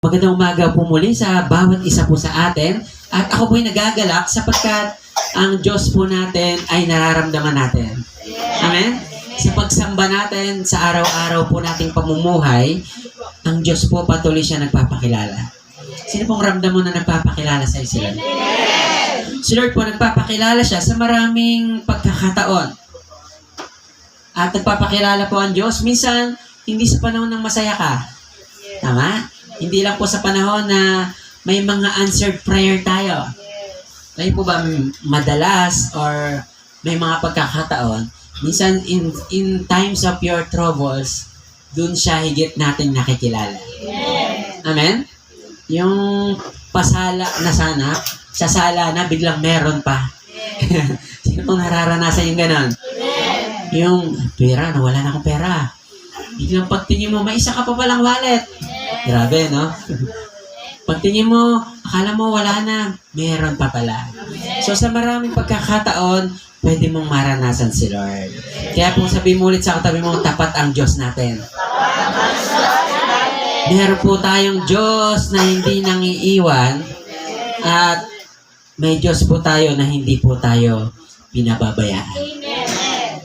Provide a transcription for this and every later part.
Magandang umaga po muli sa bawat isa po sa atin. At ako po'y nagagalak sapagkat ang Diyos po natin ay nararamdaman natin. Amen? Sa pagsamba natin sa araw-araw po nating pamumuhay, ang Diyos po patuloy siya nagpapakilala. Sino pong ramdam mo na nagpapakilala sa si Lord? Si Lord po nagpapakilala siya sa maraming pagkakataon. At nagpapakilala po ang Diyos. Minsan, hindi sa panahon ng masaya ka. Tama? Hindi lang po sa panahon na may mga answered prayer tayo. Kayo po ba madalas or may mga pagkakataon, minsan in times of your troubles, dun siya higit nating nakikilala. Amen? Yung pasala na sana, sa sala na biglang meron pa. Sino pong nararanasan yung ganon? Yung pera, nawala na akong pera. Biglang pagtingin mo, may isa ka pa palang wallet. Grabe, no? Pagtingin mo, akala mo wala na, meron pa pala. So sa maraming pagkakataon, pwede mong maranasan si Lord. Kaya po sabihin mo ulit sa katabi mo, tapat ang Diyos natin. Meron po tayong Diyos na hindi nangiiwan at may Diyos po tayo na hindi po tayo pinababayaan.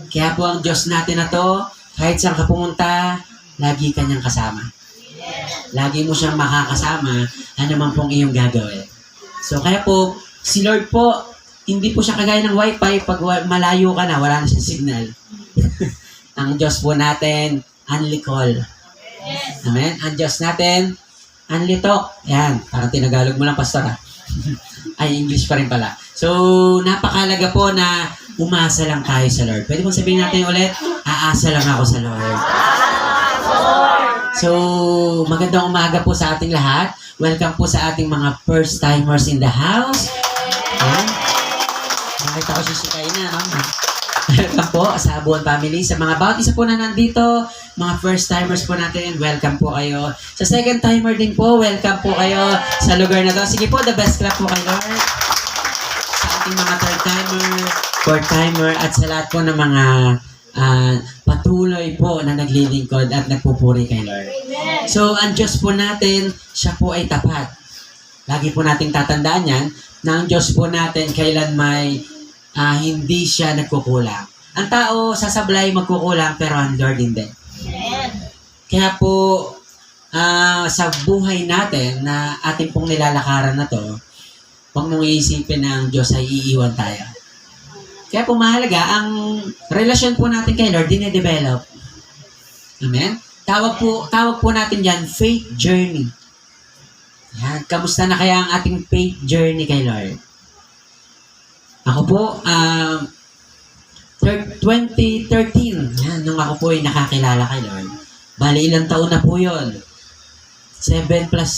Kaya po ang Diyos natin na to, kahit saan ka pumunta, lagi kanyang kasama. Lagi mo siyang makakasama, ano man pong iyong gagawin. So kaya po, si Lord po, hindi po siya kagaya ng wifi, pag malayo ka na, wala na siyang signal. Ang Diyos po natin, unlicall. Amen? Ang Diyos natin, unlitok. Yan, parang tinagalog mo lang, pastor ha. Ay, English pa rin pala. So, napakalaga po na umasa lang tayo sa Lord. Pwede mong sabihin natin ulit, aasa lang ako sa Lord. So, magandang umaga po sa ating lahat. Welcome po sa ating mga first-timers in the house. Ayan. Nakita ko sisikay na, no? Welcome po sa Buon Family. Sa mga bawat isa po na nandito, mga first-timers po natin, welcome po kayo. Sa second-timer din po, welcome po kayo sa lugar na to. Sige po, the best clap po kay Lord. Sa ating mga third-timer, fourth-timer, at sa lahat po ng mga patuloy po na naglilingkod at nagpupuri kay Lord. So, ang Diyos po natin, siya po ay tapat. Lagi po nating tatandaan yan, na ang Diyos po natin kailan may hindi siya nagkukulang. Ang tao, sasablay magkukulang, pero ang Lord hindi. Kaya po, sa buhay natin na ating pong nilalakaran na to, huwag mong iisipin na ang Diyos ay iiwan tayo. Kaya po mahalaga, ang relasyon po natin kay Lord, dine-develop. Amen? Tawag po natin yan, faith journey. Yan, kamusta na kaya ang ating faith journey kay Lord? Ako po, 2013, yan, nung ako po ay nakakilala kay Lord. Bali, ilang taon na po yun? 7 plus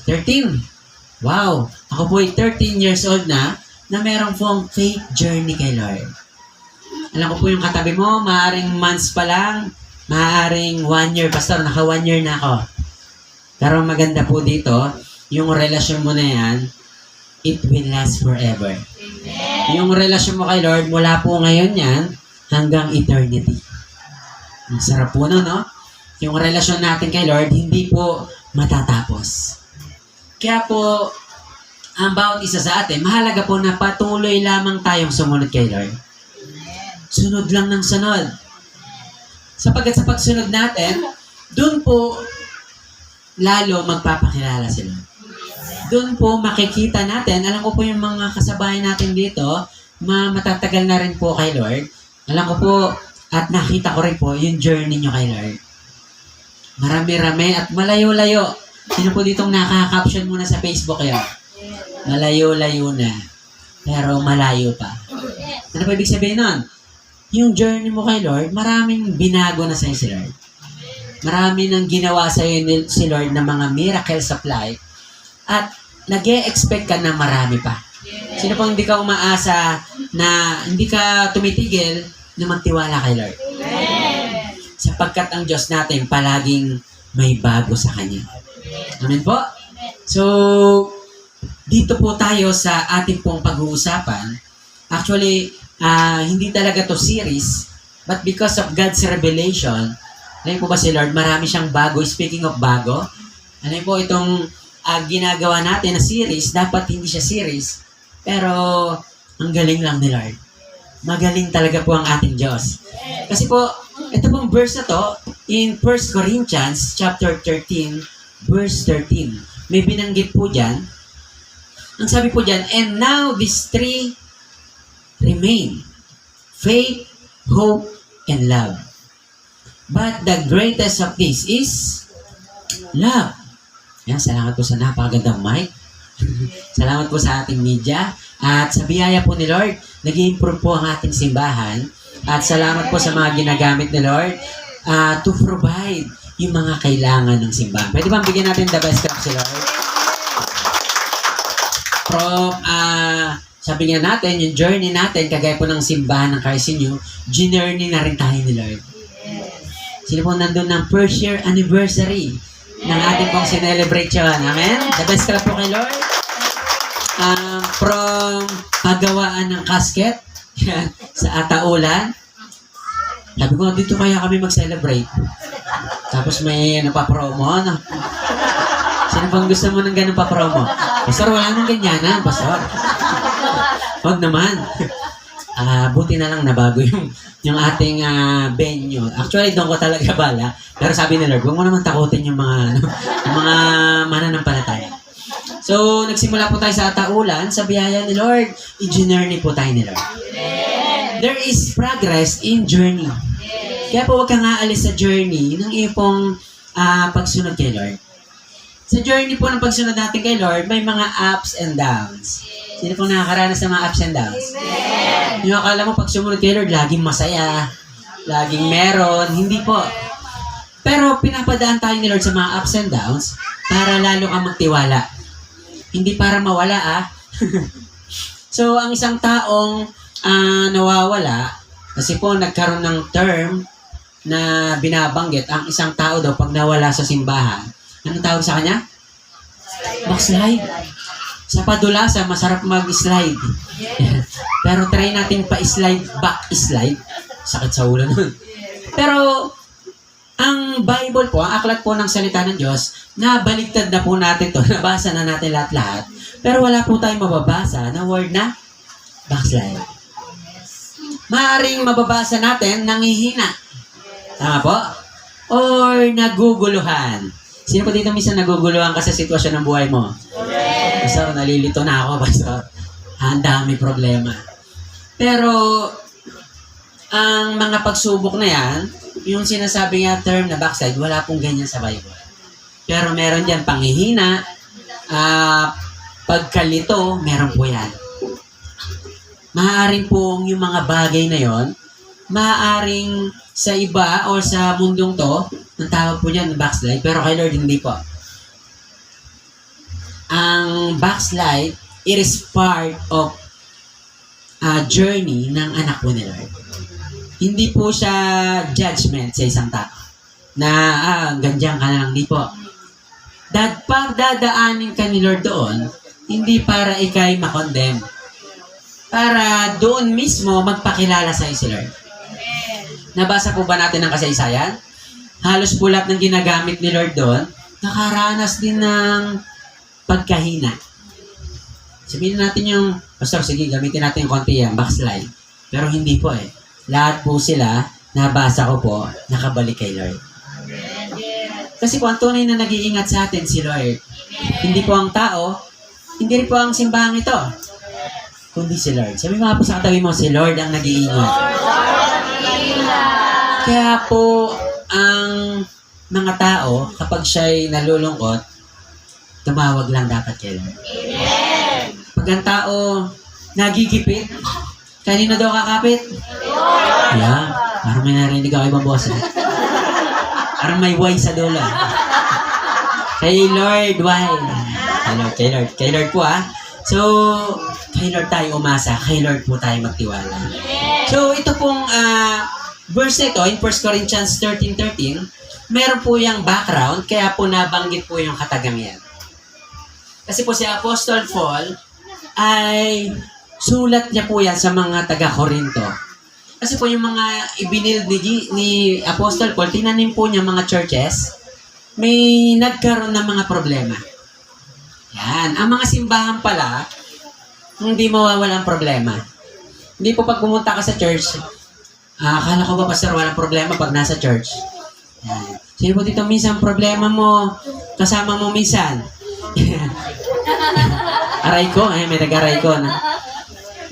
6, 13. Wow! Ako po ay 13 years old na merong pong faith journey kay Lord. Alam ko po yung katabi mo, maaaring months pa lang, maaaring 1 year. Pastor, naka 1 year na ako. Pero maganda po dito, yung relasyon mo na yan, it will last forever. Amen. Yung relasyon mo kay Lord, mula po ngayon yan, hanggang eternity. Ang sarap po no? Yung relasyon natin kay Lord, hindi po matatapos. Kaya po, ang bawat isa sa atin, mahalaga po na patuloy lamang tayong sumunod kay Lord. Sunod lang ng sunod. Sapagkat sa pagsunod natin, dun po lalo magpapakilala si Lord. Dun po makikita natin, alam ko po yung mga kasabayan natin dito, matatagal na rin po kay Lord. Alam ko po, at nakita ko rin po yung journey nyo kay Lord. Marami-rami at malayo-layo. Sino po ditong nakaka-caption muna sa Facebook kayo? Malayo-layo na. Pero malayo pa. Ano pa ibig sabihin nun? Yung journey mo kay Lord, maraming binago na sa'yo si Lord. Marami nang ginawa sa'yo si Lord ng mga miracles of life. At nag-e-expect ka na marami pa. Sino pang hindi ka umaasa na hindi ka tumitigil na magtiwala kay Lord? Sapagkat ang Diyos natin palaging may bago sa Kanya. Amen po? So, dito po tayo sa ating pong pag-uusapan. Actually, hindi talaga to series, but because of God's revelation, ngayon po ba si Lord, marami siyang bago. Speaking of bago, Ano po itong ginagawa natin na series, dapat hindi siya series, pero ang galing lang ni Lord. Magaling talaga po ang ating Diyos. Kasi po, ito pong verse na to, in 1 Corinthians chapter 13, verse 13, may binanggit po dyan. Ang sabi po dyan, and now these three remain, faith, hope, and love. But the greatest of these is love. Yan, salamat po sa napakagandang mic. Salamat po sa ating media. At sa biyaya po ni Lord, nag-i-improve po ang ating simbahan. At salamat po sa mga ginagamit ni Lord to provide yung mga kailangan ng simbahan. Pwede bang bigyan natin the best clap si Lord? From, sabi nga natin, yung journey natin, kagaya po ng simbahan ng Christ in You, journey na rin tayo ni Lord. Sino po nandun ng first year anniversary ng ating pong sinelebration? Amen? The best clap po kay Lord. From paggawaan ng casket sa ataulan. Sabi ko, dito kaya kami mag-celebrate. Tapos may napapromo. Ano? Sino bang gusto mo ng ganun pa-promo? Pastor, wala nang ganyan ha, Pastor. Huwag naman. Buti na lang nabago yung ating venue. Actually, doon ko talaga bala. Pero sabi ni Lord, huwag mo naman takutin yung mga mananampalataya. So, nagsimula po tayo sa ataulan, sa biyaya ni Lord, i-journey po tayo ni Lord. There is progress in journey. Kaya po huwag kang aalis sa journey ng iyong pagsunod kay Lord. Sa journey po ng pagsunod natin kay Lord, may mga ups and downs. Sino pong nakakaranas ng mga ups and downs? Amen. Yung akala mo pag sumunod kay Lord, laging masaya, laging meron. Hindi po. Pero pinapadaan tayo ni Lord sa mga ups and downs para lalo kang magtiwala. Hindi para mawala So, ang isang taong nawawala, kasi po nagkaroon ng term na binabanggit, ang isang tao daw pag nawala sa simbahan, anong tawag sa kanya? Backslide. Sa padulasa, masarap mag-slide. Pero try natin pa-slide, back-slide. Sakit sa ulo nun. Pero, ang Bible po, ang aklat po ng salita ng Diyos, nabaligtad na po natin to, nabasa na natin lahat-lahat, pero wala po tayong mababasa na word na backslide. Maaring mababasa natin nangihina. Tama po? Or naguguluhan. Sino po dito minsan naguguluhan ka sa sitwasyon ng buhay mo? Pastor, nalilito na ako, Pastor. Ang dami problema. Pero, ang mga pagsubok na yan, yung sinasabi nga term na backside, wala pong ganyan sa Bible. Pero meron dyan panghihina, pagkalito, meron po yan. Maaaring pong yung mga bagay na yon, maaaring sa iba o sa mundong to, ang tawag po dyan backslide, pero kay Lord hindi po. Ang backslide, it is part of a journey ng anak po ni Lord. Hindi po siya judgment sa isang tao. Na, ganyan ka na lang. Hindi po. Pagdadaanin ka ni Lord doon, hindi para ikay makondem. Para doon mismo magpakilala sa si Lord. Nabasa po ba natin ang kasaysayan? Halos po lahat ng ginagamit ni Lord doon, nakaranas din ng pagkahina. Sabihin natin yung, Pastor, sige, gamitin natin yung konti yan, backslide. Pero hindi po eh. Lahat po sila, nabasa ko po, nakabalik kay Lord. Kasi po, ang tunay na nag-iingat sa atin si Lord. Hindi po ang tao, hindi rin po ang simbahang ito, kundi si Lord. Sabi nga po sa katabi mo, si Lord ang nag-iingat. Kaya po, ang mga tao, kapag siya'y nalulungkot, tumawag lang dapat kay Lord. Pag ang tao nagigipit, kanino daw kakapit? Yeah, parang may narinig ako ibang boss. Parang may why sa dulo. Kay Lord, why? Kay Lord po So, kay Lord tayo umasa, kay Lord po tayo magtiwala. So, ito pong verse ito, in 1 Corinthians 13:13, meron po yung background, kaya po nabanggit po yung katagang yan. Kasi po si Apostle Paul ay sulat niya po yan sa mga taga-Korinto. Kasi po yung mga ibinild ni Apostle Paul, tinanim po niya mga churches may nagkaroon ng mga problema. Yan. Ang mga simbahan pala, hindi mawawalang problema. Hindi po pag pumunta ka sa church, akala ko ba, pastor, walang problema pag nasa church? Yan. Sino po dito minsan problema mo, kasama mo minsan? Aray ko, may nag-aray ko. Na.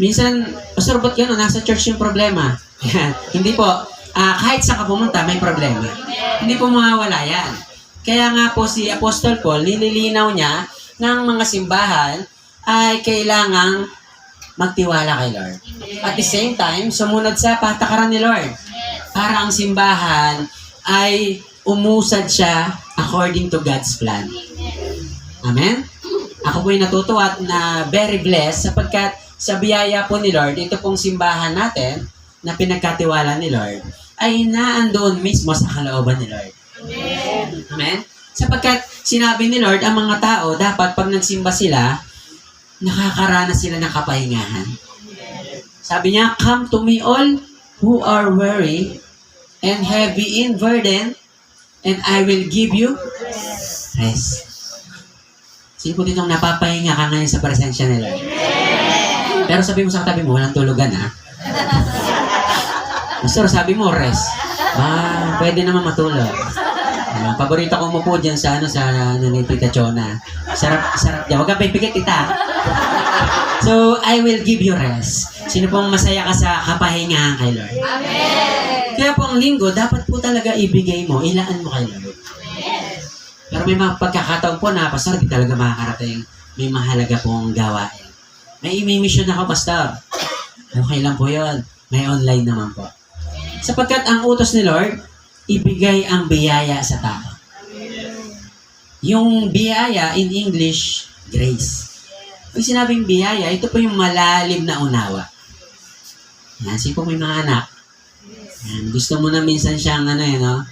Minsan, pastor, ba't gano'n? Nasa church yung problema. Yan. Hindi po, kahit saan ka pumunta, may problema. Hindi po mawawala yan. Kaya nga po si Apostol Paul, nililinaw niya ng mga simbahan ay kailangang magtiwala kay Lord. At the same time, sumunod sa patakaran ni Lord. Para ang simbahan ay umusad siya according to God's plan. Amen? Ako po'y natutuwa at na very blessed sapagkat sa biyaya po ni Lord, ito pong simbahan natin na pinagkatiwala ni Lord ay naandoon mismo sa kalooban ni Lord. Amen? Sapagkat sinabi ni Lord, ang mga tao, dapat pag nagsimba sila, nakakaranas sila ng kapahingahan. Sabi niya, "Come to me all who are weary and heavy in burden, and I will give you rest." Sino po ditong napapahinga ka ngayon sa presensya ni Lord? Pero sabi mo sa katabi mo, walang tulugan ha? Pastor, sabi mo, rest. Pwede naman matulog. Paborito ko mo po dyan sa ni Tita Chona. Sarap dyan. Huwag kang pipikit, tita. So, I will give you rest. Sino pong masaya ka sa kapahingahan kay Lord? Amen! Kaya po ang linggo, dapat po talaga ibigay mo, ilaan mo kay Lord. Pero may mga pagkakataon po na, pastor, di talaga makakarating. May mahalaga pong gawain. May imi-mission ako, pastor. Okay lang po yun. May online naman po. Sapagkat ang utos ni Lord, ibigay ang biyaya sa tao. Yung biyaya, in English, grace. Pag sinabing biyaya, ito po yung malalim na unawa. Yan, sino po may mga anak? Yan, gusto mo na minsan siyang no?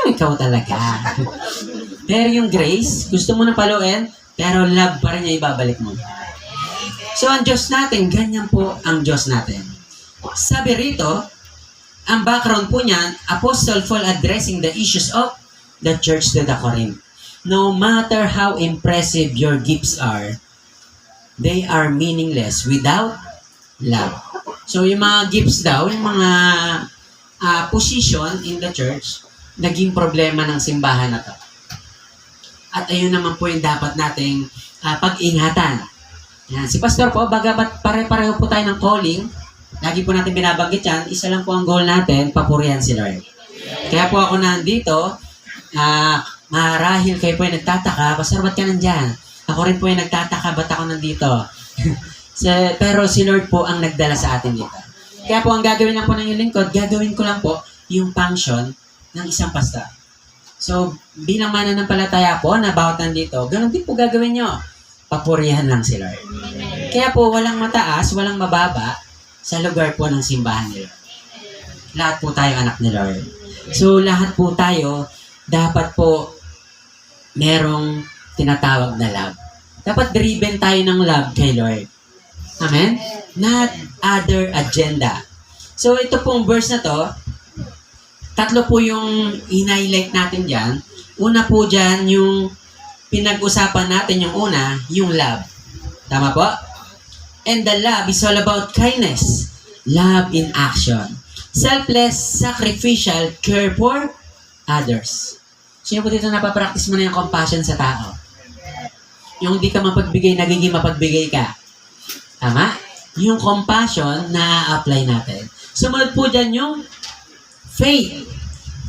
Ikaw talaga. Pero yung grace, gusto mo na paluin, pero love pa rin niya ibabalik mo. So, ang Diyos natin, ganyan po ang Diyos natin. Sabi rito, ang background po niyan, Apostle Paul addressing the issues of the church to the Corinth. No matter how impressive your gifts are, they are meaningless without love. So, yung mga gifts daw, yung mga position in the church, naging problema ng simbahan na to. At ayun naman po yung dapat nating pag-ingatan. Yan. Si Pastor po, bagamat pare-pareho po tayo ng calling, lagi po natin binabanggit yan, isa lang po ang goal natin, papurihan si Lord. Kaya po ako nandito, marahil kayo po yung nagtataka, Pastor, ba't ka nandyan? Ako rin po yung nagtataka, ba't ako nandito? Pero si Lord po ang nagdala sa atin dito. Kaya po ang gagawin lang po ng yung lingkod, gagawin ko lang po yung function ng isang pastor. So, bilang mananampalataya po na bawat nandito, ganun din po gagawin nyo. Papurihan lang si Lord. Kaya po, walang mataas, walang mababa sa lugar po ng simbahan ni Lord. Lahat po tayo anak ni Lord. So, lahat po tayo, dapat po merong tinatawag na love. Dapat driven tayo ng love kay Lord. Amen? Not other agenda. So, ito pong verse na to, tatlo po yung in-highlight natin dyan. Una po dyan, yung pinag-usapan natin yung una, yung love. Tama po? And the love is all about kindness. Love in action. Selfless, sacrificial, care for others. Sino po dito napapractice mo na yung compassion sa tao? Yung di ka mapagbigay, nagiging mapagbigay ka. Tama? Yung compassion, na-apply natin. Sumunod po dyan yung faith.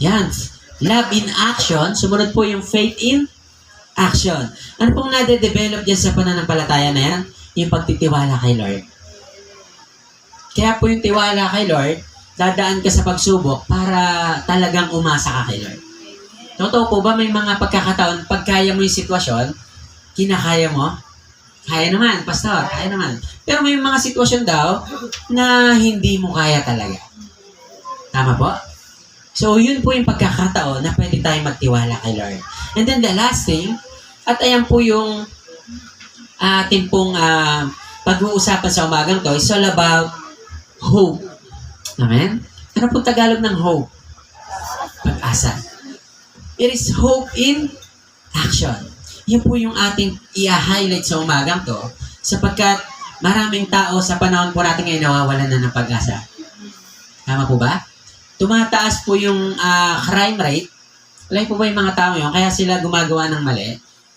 Yan. Love in action. Sumunod po yung faith in action. Ano pong nade-develop dyan sa pananampalataya na yan? Yung pagtitiwala kay Lord. Kaya po yung tiwala kay Lord, dadaan ka sa pagsubok para talagang umasa ka kay Lord. Totoo po ba may mga pagkakataon, pag kaya mo yung sitwasyon, kinakaya mo? Kaya naman, pastor, kaya naman. Pero may mga sitwasyon daw na hindi mo kaya talaga. Tama po? So, yun po yung pagkakataon na pwede tayong magtiwala kay Lord. And then the last thing, at ayan po yung ating pong pag-uusapan sa umagang to, is all about hope. Amen? Ano po Tagalog ng hope? Pag-asa. It is hope in action. Yun po yung ating i-highlight sa umagang to sapagkat maraming tao sa panahon po natin ngayon nawawalan na ng pag-asa. Tama po ba? Tumataas po yung crime rate. Alam po ba yung mga tao yun? Kaya sila gumagawa ng mali.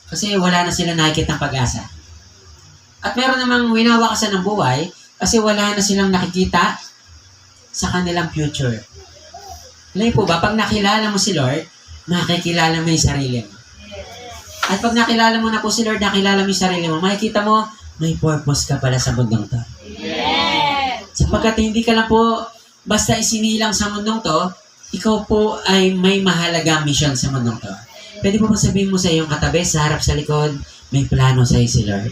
Kasi wala na sila nakikita ng pag-asa. At meron namang winawakasan ng buhay kasi wala na silang nakikita sa kanilang future. Alam po ba, pag nakilala mo si Lord, makikilala mo yung sarili mo. At pag nakilala mo na po si Lord, nakilala mo yung sarili mo, makikita mo, may purpose ka pala sa mundong to. Yes! Sapagkat hindi ka lang po basta isinilang sa mundong to, ikaw po ay may mahalagang mission sa mundong to. Pwede po ba sabihin mo sa iyong katabi, sa harap, sa likod, may plano sa iyo si Lord?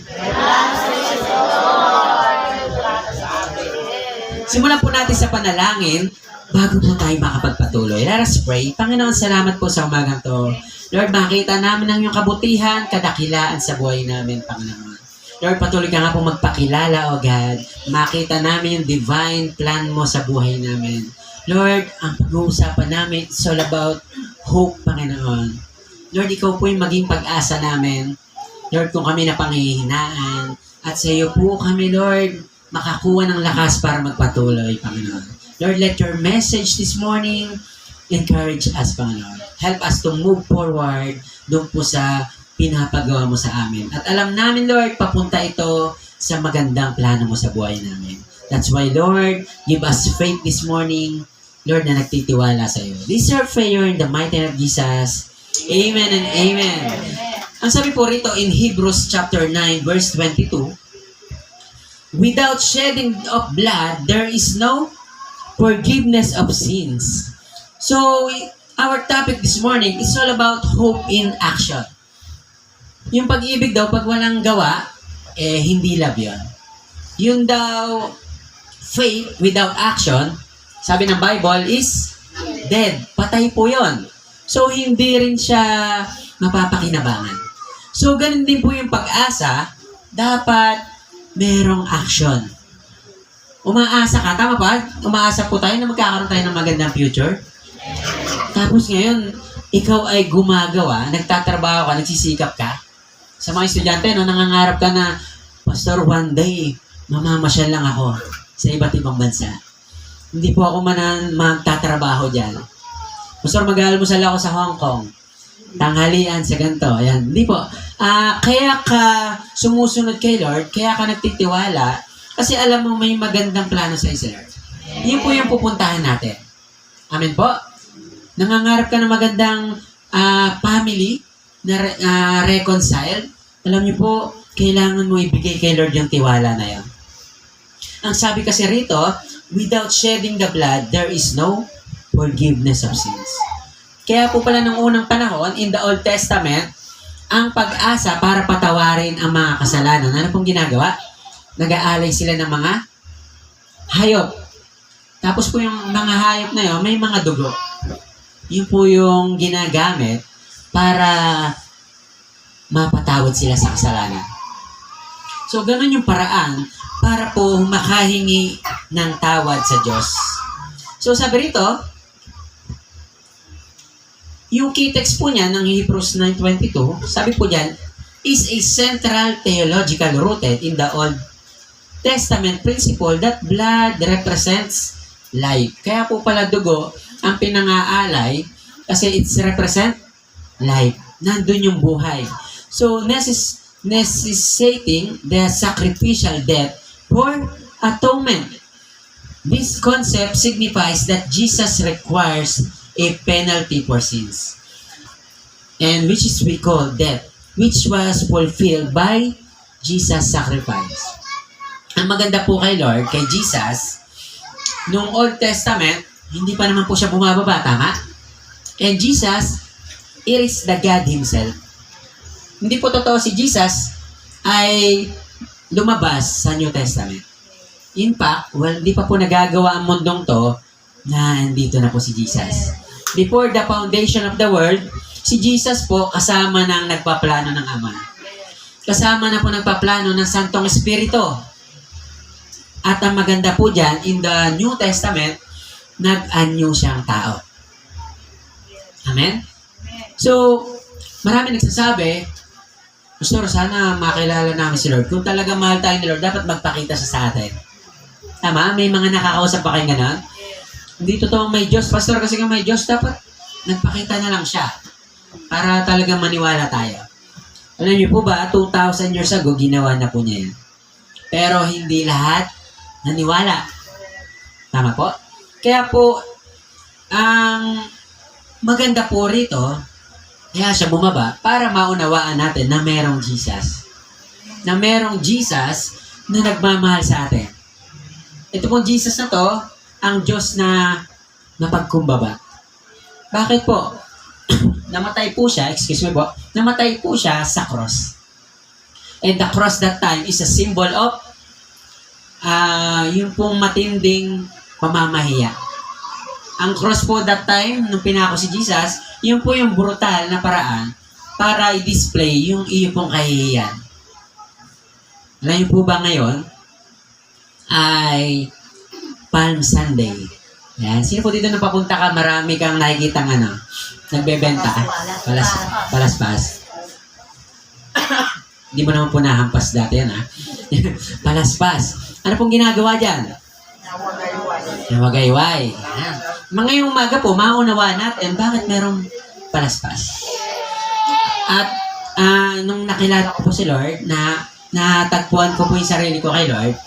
Simulan po natin sa panalangin bago po tayo makapagpatuloy. Let us pray. Panginoon, salamat po sa umagang to. Lord, makita namin ang iyong kabutihan, kadakilaan sa buhay namin, Panginoon. Lord, patuloy ka nga po magpakilala, O God. Makita namin yung divine plan mo sa buhay namin. Lord, ang pag-uusapan namin, it's all about hope, Panginoon. Lord, ikaw po yung maging pag-asa namin. Lord, kung kami napanghihinaan, at sa iyo po kami, Lord, makakuha ng lakas para magpatuloy, Panginoon. Lord, let your message this morning encourage us, Panginoon. Help us to move forward doon po sa pinapagawa mo sa amin. At alam namin, Lord, papunta ito sa magandang plano mo sa buhay namin. That's why, Lord, give us faith this morning, Lord, na nagtitiwala sa iyo. This is our prayer in the mighty name of Jesus. Amen and amen. Ang sabi po rito in Hebrews chapter 9, verse 22, without shedding of blood, there is no forgiveness of sins. So, our topic this morning is all about hope in action. Yung pag-ibig daw, pag walang gawa, hindi love yun. Yung daw, faith without action, sabi ng Bible, is dead. Patay po yun. So, hindi rin siya mapapakinabangan. So, ganun din po yung pag-asa, dapat merong action. Umaasa ka, tama ba? Umaasa po tayo na magkakaroon tayo ng magandang future. Tapos ngayon, ikaw ay gumagawa, nagtatrabaho ka, nagsisikap ka. Sa mga estudyante, no, nangangarap ka na, Pastor, one day, mamamasyal lang ako sa iba't ibang bansa. Hindi po ako magtatrabaho dyan. Pastor, mag-aalmusal ako sa Hong Kong. Tanghalian sa ganito. Ayan. Hindi po. Kaya ka sumusunod kay Lord, kaya ka nagtitiwala, kasi alam mo may magandang plano sa iyo, Lord. Yun po yung pupuntahan natin. Amen po. Nangangarap ka ng magandang family na reconciled. Alam niyo po, kailangan mo ibigay kay Lord yung tiwala na yan. Ang sabi kasi rito, without shedding the blood, there is no forgiveness of sins. Kaya po pala nung unang panahon, in the Old Testament, ang pag-asa para patawarin ang mga kasalanan. Ano pong ginagawa? Nag-aalay sila ng mga hayop. Tapos po yung mga hayop na yun, may mga dugo. Yun po yung ginagamit para mapatawad sila sa kasalanan. So, ganun yung paraan para po makahingi ng tawad sa Diyos. So, sabi rito, yung key text po niya ng Hebrews 9:22, sabi po diyan, is a central theological rooted in the Old Testament principle that blood represents life. Kaya po pala dugo ang pinangaalay kasi it's represent life. Nandun yung buhay. So, necessitating the sacrificial death for atonement. This concept signifies that Jesus requires a penalty for sins, and which is we call death, which was fulfilled by Jesus' sacrifice. Ang maganda po kay Lord, kay Jesus, nung Old Testament, hindi pa naman po siya bumababa, tama? And Jesus, it is the God Himself. Hindi po totoo si Jesus ay lumabas sa New Testament. In fact, hindi pa po nagagawa ang mundong to na andito na po si Jesus. Before the foundation of the world, si Jesus po kasama ng nagpaplano ng Ama. Kasama na po nagpaplano ng Santong Espiritu. At ang maganda po dyan, in the New Testament, nag-anyo siyang tao. Amen? So, marami nagsasabi, Pastor, sana makilala namin si Lord. Kung talaga mahal tayo ni Lord, dapat magpakita siya sa atin. Tama? May mga nakakausap pa kayong ganon? Hindi totoong may Diyos. Pastor, kasi kung may Diyos, dapat nagpakita na lang siya para talagang maniwala tayo. Alam niyo po ba, 2,000 years ago, ginawa na po niya yan. Pero hindi lahat naniwala. Tama po? Kaya po, ang maganda po rito, kaya siya bumaba para maunawaan natin na merong Jesus. Na merong Jesus na nagmamahal sa atin. Ito pong Jesus na to, ang Diyos na napagkumbaba. Bakit po? Namatay po siya, namatay po siya sa cross. And the cross that time is a symbol of yung pong matinding pamamahiya. Ang cross po that time, nung pinako si Jesus, yun po yung brutal na paraan para i-display yung iyo pong kahihiyan. Alam niyo po ba ngayon ay Palm Sunday. Yan. Sino po dito nung papunta ka, marami kang nakikita nagbebenta. Palaspas. Hindi mo naman po nahampas dati yan, Palaspas. Ano pong ginagawa dyan? Nawagayway. Yan. Ngayong umaga po, maunawaan natin bakit merong palaspas. At nung nakilala ko po si Lord, natagpuan ko po yung sarili ko kay Lord,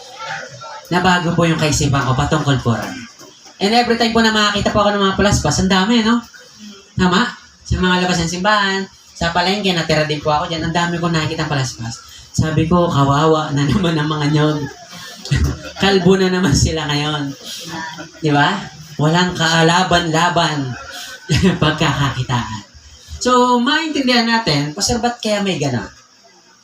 nabago po yung kaisipan ko patungkol po rin. And every time po na makakita po ako ng mga palaspas, ang dami, no? Tama? Sa mga labas ng simbahan, sa palengke, natira din po ako dyan, ang dami ko nakikita palaspas. Sabi ko, kawawa na naman ang mga nyon. Kalbo na naman sila ngayon. Di ba? Walang kaalaban-laban pagkakakitaan. So, maintindihan natin, Pastor, ba't kaya may gano'n?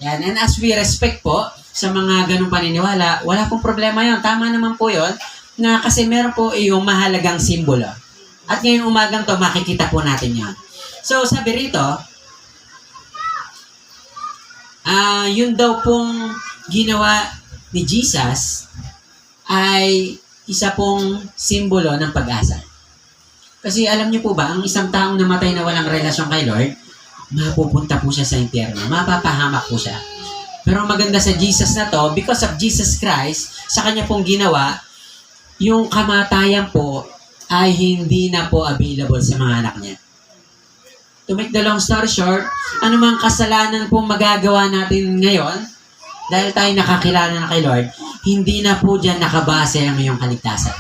Yan. And as we respect po sa mga ganong paniniwala, wala pong problema yon. Tama naman po yon na kasi meron po yung mahalagang simbolo. At ngayong umagang to, makikita po natin yon. So, sabi rito, yun daw pong ginawa ni Jesus ay isa pong simbolo ng pag-asa. Kasi alam niyo po ba, ang isang taong namatay na walang relasyon kay Lord, mapupunta po siya sa impyerno. Mapapahamak po siya. Pero maganda sa Jesus na to, because of Jesus Christ, sa kanya pong ginawa, yung kamatayan po ay hindi na po available sa mga anak niya. To make the long story short, anumang kasalanan pong magagawa natin ngayon, dahil tayo nakakilala na kay Lord, hindi na po dyan nakabase ang iyong kaligtasan.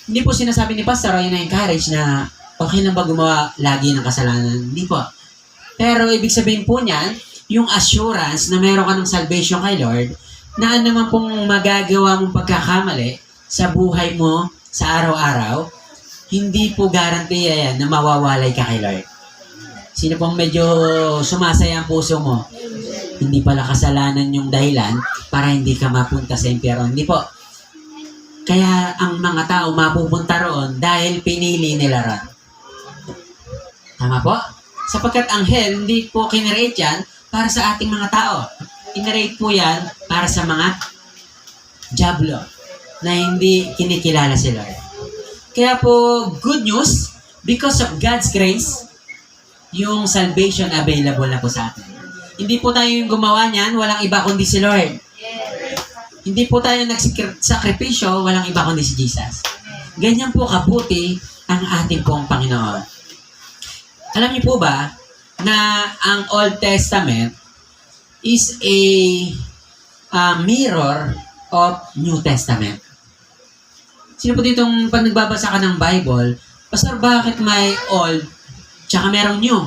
Hindi po sinasabi ni Pastor, ay na-encourage na okay lang ba gumawa lagi ng kasalanan? Hindi po. Pero ibig sabihin po niyan, yung assurance na meron ka ng salvation kay Lord, na naman pong magagawa mong pagkakamali sa buhay mo sa araw-araw, hindi po garantiya yan na mawawalay ka kay Lord. Sino pong medyo sumasaya ang puso mo? Hindi pala kasalanan yung dahilan para hindi ka mapunta sa impyerno. Hindi po. Kaya ang mga tao mapupunta roon dahil pinili nila ron. Tama po? Sapagkat ang hell, hindi po kinreate yan para sa ating mga tao. Kinreate po yan para sa mga diablo na hindi kinikilala si Lord. Kaya po, good news, because of God's grace, yung salvation available na po sa atin. Hindi po tayo yung gumawa niyan, walang iba kundi si Lord. Hindi po tayo nagsakripisyo, walang iba kundi si Jesus. Ganyan po kabuti ang ating pong Panginoon. Alam niyo po ba na ang Old Testament is a mirror of New Testament? Sino po ditong pag nagbabasa ka ng Bible, Pastor, bakit may Old tsaka merong New?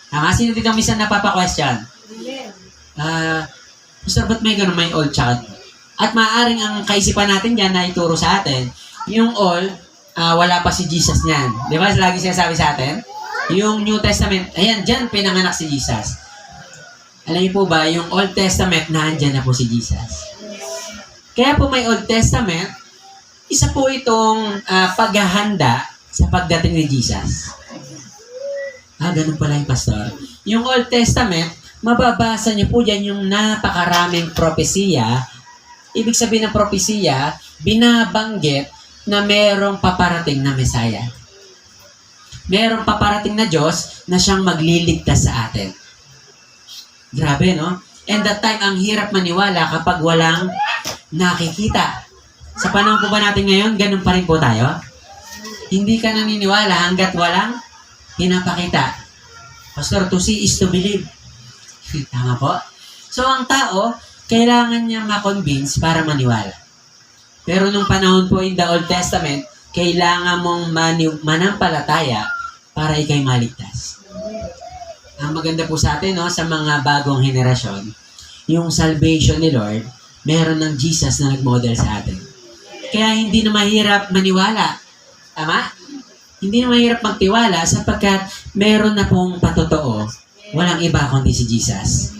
Tama? Sino ditong minsan napapa-question? Pastor, ba't may ganun may Old tsaka New? At maaaring ang kaisipan natin dyan na ituro sa atin, yung Old, wala pa si Jesus niyan. Di ba? Lagi sinasabi sa atin? Yung New Testament, ayan, dyan pinanganak si Jesus. Alam niyo po ba, yung Old Testament, nandyan na po si Jesus. Kaya po may Old Testament, isa po itong paghahanda sa pagdating ni Jesus. Ganun pala yung Pastor. Yung Old Testament, mababasa niyo po dyan yung napakaraming propesiya. Ibig sabihin ng propesiya, binabanggit na merong paparating na Messiah. Merong paparating na Diyos na siyang magliligtas sa atin. Grabe, no? And that time, ang hirap maniwala kapag walang nakikita. Sa panahon po ba natin ngayon, ganun pa rin po tayo? Hindi ka naniniwala hanggat walang pinapakita. Pastor, to see is to believe. Tama po? So, ang tao, kailangan niya ma-convince para maniwala. Pero nung panahon po in the Old Testament, kailangan mong manampalataya para ikay maligtas. Ang maganda po sa atin, no, sa mga bagong henerasyon, yung salvation ni Lord, meron ng Jesus na nag-model sa atin. Kaya hindi na mahirap maniwala. Tama? Hindi na mahirap magtiwala sapagkat meron na pong patotoo. Walang iba kundi si Jesus.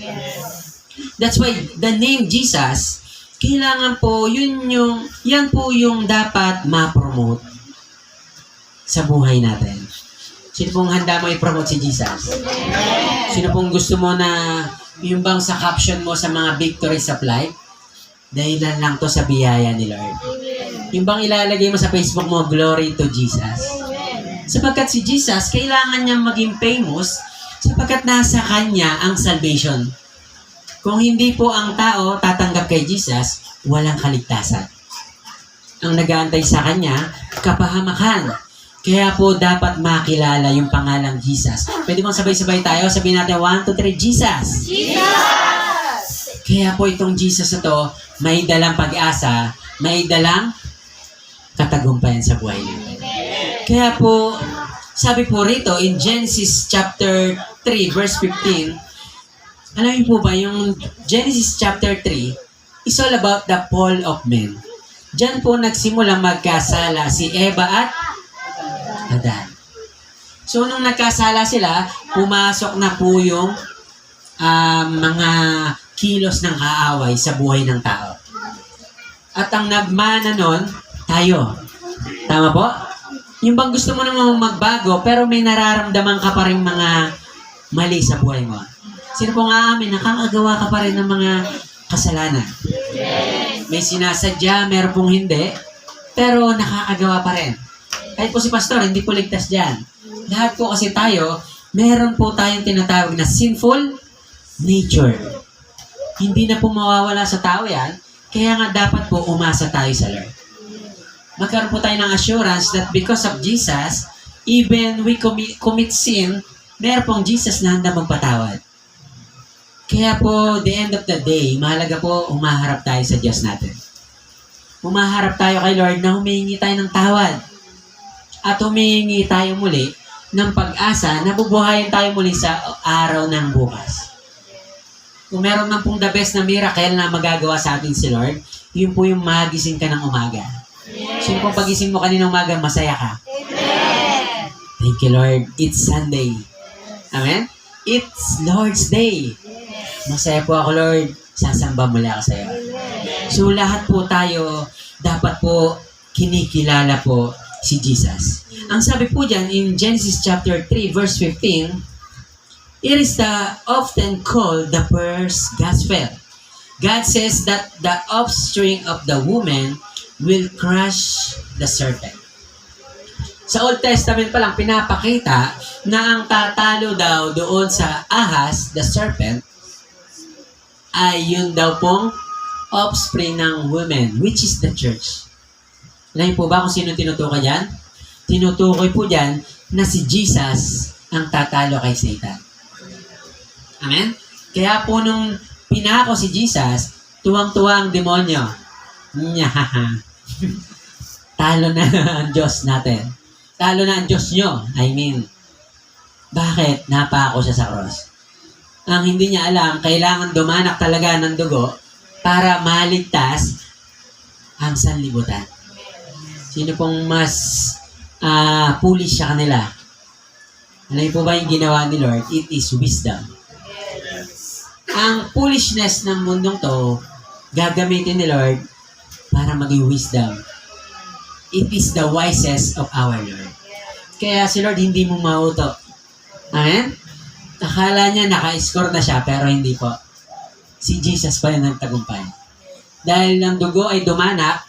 That's why the name Jesus, kailangan po, yan po yung dapat ma-promote sa buhay natin. Sino pong handa mo i-promote si Jesus? Sino pong gusto mo na yung bang sa caption mo sa mga victories of life? Dahilan lang to sa biyaya ni Lord. Yung bang ilalagay mo sa Facebook mo, glory to Jesus. Sapagkat si Jesus, kailangan niya maging famous sapagkat nasa Kanya ang salvation. Kung hindi po ang tao tatanggap kay Jesus, walang kaligtasan. Ang nag-aantay sa Kanya, kapahamakan. Kaya po dapat makilala yung pangalang Jesus. Pwede bang sabay-sabay tayo? Sabihin natin, 1, 2, 3, Jesus! Jesus! Kaya po itong Jesus na to, may dalang pag-asa, may dalang katagumpayan sa buhay natin. Kaya po, sabi po rito, in Genesis chapter 3, verse 15, alam niyo po ba, yung Genesis chapter 3 is all about the fall of men. Diyan po nagsimula magkasala si Eva at Adan. So, nung nagkasala sila, pumasok na po yung mga kilos ng kaaway sa buhay ng tao. At ang nagmana nun, tayo. Tama po? Yung bang gusto mo namang magbago, pero may nararamdaman ka pa rin mga mali sa buhay mo. Sino pong aamin, nakakagawa ka pa rin ng mga kasalanan. May sinasadya, meron pong hindi, pero nakakagawa pa rin. Kahit po si pastor, hindi po ligtas dyan. Lahat po kasi tayo, meron po tayong tinatawag na sinful nature. Hindi na po mawawala sa tao yan, kaya nga dapat po umasa tayo sa Lord. Magkaroon po tayo ng assurance that because of Jesus, even we commit sin, meron pong Jesus na handa magpatawad. Kaya po, the end of the day, mahalaga po, umaharap tayo sa Diyos natin. Umaharap tayo kay Lord na humihingi tayo ng tawad. At humihingi tayo muli ng pag-asa na bubuhayin tayo muli sa araw ng bukas. Kung meron man pong the best na miracle na magagawa sa atin si Lord, yun po yung magising ka ng umaga. Sino pong pagising mo kaninang umaga, masaya ka? Amen! Thank you, Lord. It's Sunday. Amen? It's Lord's Day. Masaya po ako, Lord. Sasamba muli ako sa iyo. So, lahat po tayo, dapat po kinikilala po si Jesus. Ang sabi po dyan in Genesis chapter 3 verse 15, it is often called the first gospel. God says that the offspring of the woman will crush the serpent. Sa Old Testament pa lang pinapakita na ang tatalo daw doon sa ahas, the serpent, ay yun daw pong offspring ng woman, which is the church. Alam po ba kung sino tinutukoy dyan? Tinutukoy po dyan na si Jesus ang tatalo kay Satan. Amen? Kaya po nung pinako si Jesus, tuwang-tuwa ang demonyo. Talo na ang Diyos natin. Talo na ang Diyos nyo. I mean, bakit napako siya sa cross? Ang hindi niya alam, kailangan dumanak talaga ng dugo para maligtas ang sanlibutan. Sino pong mas foolish sa kanila? Alam niyo po ba yung ginawa ni Lord? It is wisdom. Ang foolishness ng mundong to, gagamitin ni Lord para maging wisdom. It is the wisest of our Lord. Kaya si Lord hindi mo mauto. Amen? Akala niya naka-score na siya, pero hindi po. Si Jesus pa yung nagtagumpay. Dahil ang dugo ay dumanak,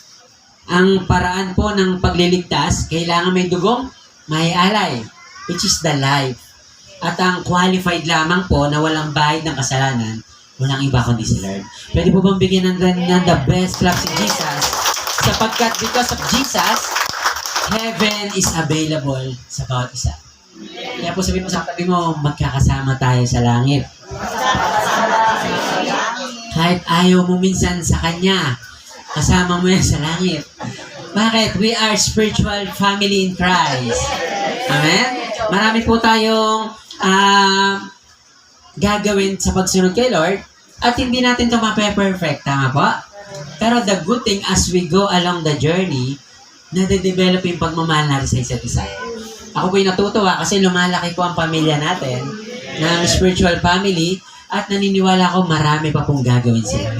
ang paraan po ng pagliligtas, kailangan may dugong, may alay. which is the life. At ang qualified lamang po na walang bayad ng kasalanan, walang iba kundi si Lord. Pwede po bang bigyan ng the best clap si Jesus? Sapagkat because of Jesus, heaven is available sa bawat isa. Kaya po sabihin mo sa katabi mo, magkakasama tayo sa langit. Kahit ayaw mo minsan sa Kanya, kasama mo yan sa langit. Bakit? We are spiritual family in Christ. Amen? Marami po tayong gagawin sa pagsunod kay Lord at hindi natin ito mape-perfect. Tama po? Pero the good thing as we go along the journey, nade-develop yung pagmamahal natin sa isa't isa. Ako po'y natutuwa kasi lumalaki po ang pamilya natin ng spiritual family at naniniwala ko marami pa pong gagawin sila.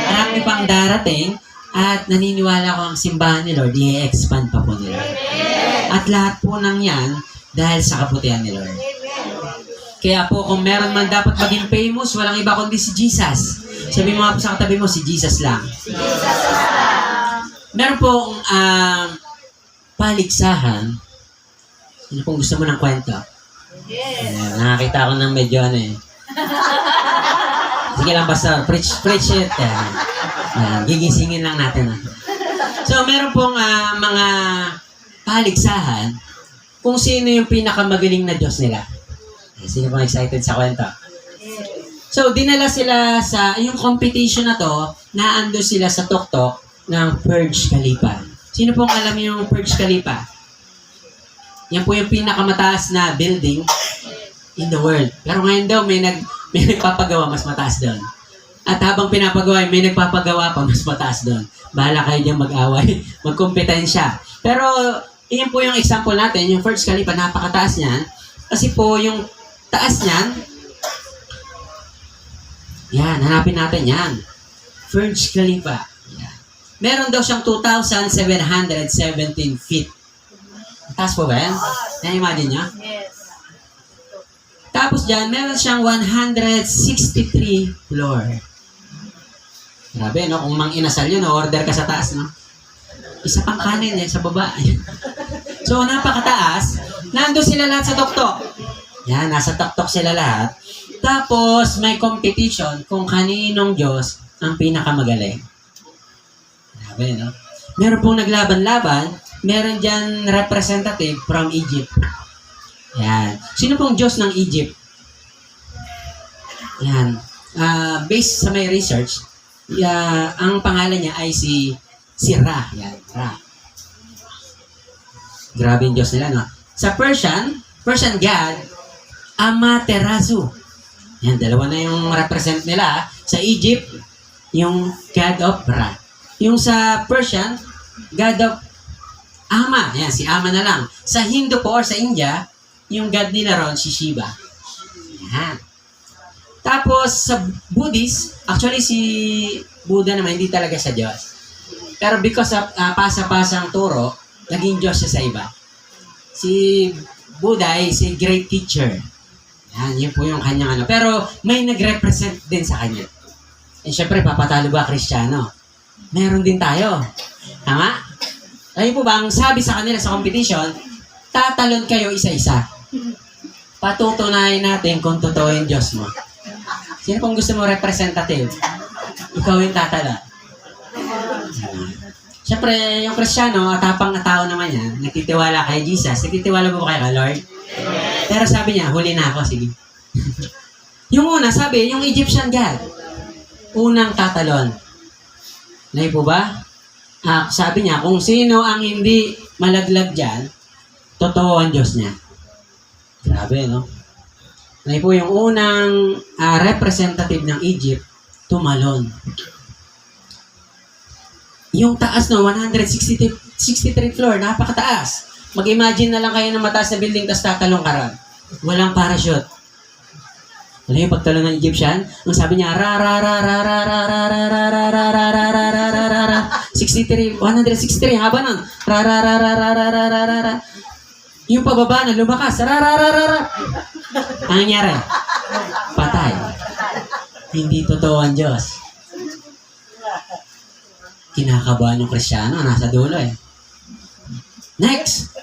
Marami pang darating at naniniwala ko ang simbahan ni Lord, i-expand pa po ni Lord. At lahat po ng yan dahil sa kabutihan ni Lord. Kaya po kung meron man dapat maging famous, walang iba kundi si Jesus. Sabi mo nga po sa katabi mo, si Jesus lang. Meron pong paligsahan. Ano pong gusto mo ng kwento? Nakakita ko ng medyo Sige lang basta, preach it. Gigisingin lang natin. So, meron pong mga paligsahan kung sino yung pinakamagaling na Diyos nila. Sino pong excited sa kwento? So, dinala sila sa, yung competition na to, naando sila sa tuktok ng Burj Khalifa. Sino pong alam yung Burj Khalifa? Yan po yung pinakamataas na building in the world. Pero ngayon daw, may nagpapagawa mas mataas doon. At habang pinapagawa, may nagpapagawa pa mas mataas doon. Bahala kayo dyan mag-away, magkompetensya. Pero, iyan po yung example natin, yung Burj Khalifa, napakataas niyan. Kasi po, yung taas niyan, yan, hanapin natin yan. Burj Khalifa. Yan. Meron daw siyang 2,717 feet. Taas po ba yan? Na-imagine nyo? Yes. Tapos dyan, meron siyang 163 floor. Grabe, no? Kung mang inasal yun, order ka sa taas, no? Isa pang kanin sa baba. So, napakataas. Nandun sila lahat sa tuktok. Yan, nasa tuktok sila lahat. Tapos, may competition kung kaninong Diyos ang pinakamagaling. Grabe, no? Meron pong naglaban-laban. Meron dyan representative from Egypt. Yan. Sino pong Diyos ng Egypt? Yan. Based sa may research, ang pangalan niya ay si Ra. Yan, Ra. Grabe yung Diyos nila, no? Sa Persian God, Amaterasu. Yan, dalawa na yung represent nila. Sa Egypt, yung God of Ra. Yung sa Persian, God of Ama. Yan, si Ama na lang. Sa Hindu po or sa India, yung God nila ron, si Shiva. Yan. Tapos, sa Buddhist, actually si Buddha naman, hindi talaga siya Diyos. Pero because of pasa-pasang turo, naging Diyos siya sa iba. Si Buddha ay si great teacher. Yan, yun po yung kanyang Pero may nag-represent din sa kanya. Eh, syempre, papatalo ba Kristiyano? Meron din tayo. Tama? Ayun po ba, ang sabi sa kanila sa competition, tatalon kayo isa-isa. Patutunayan natin kung totoo yung Diyos mo. Sino pong gusto mo representative? Ikaw yung tatalon. Siyempre, yung Kristiyano, tapang na tao naman yan, nagtitiwala kay Jesus. Nagtitiwala mo ba kayo kay Lord? Pero sabi niya, huli na ako, sige. Yung una, sabi, yung Egyptian God, unang tatalon. Nahi po ba? Sabi niya, kung sino ang hindi malaglag dyan, totoo ang Diyos niya. Grabe, no? Nahi po yung unang representative ng Egypt, tumalon. Yung taas no, 163 floor, napakataas. Mag-imagine na lang kayo ng mataas na building tapos tatalong ka ron. Walang parachute. Ano yung pagtalon ng Egyptian? Ang sabi niya, 163, haba nun. Yung pababa na lumakas, Ang nangyari? Patay. Hindi totoo ang Diyos. Kinakabahan yung Kristiyano, nasa dulo eh. Next,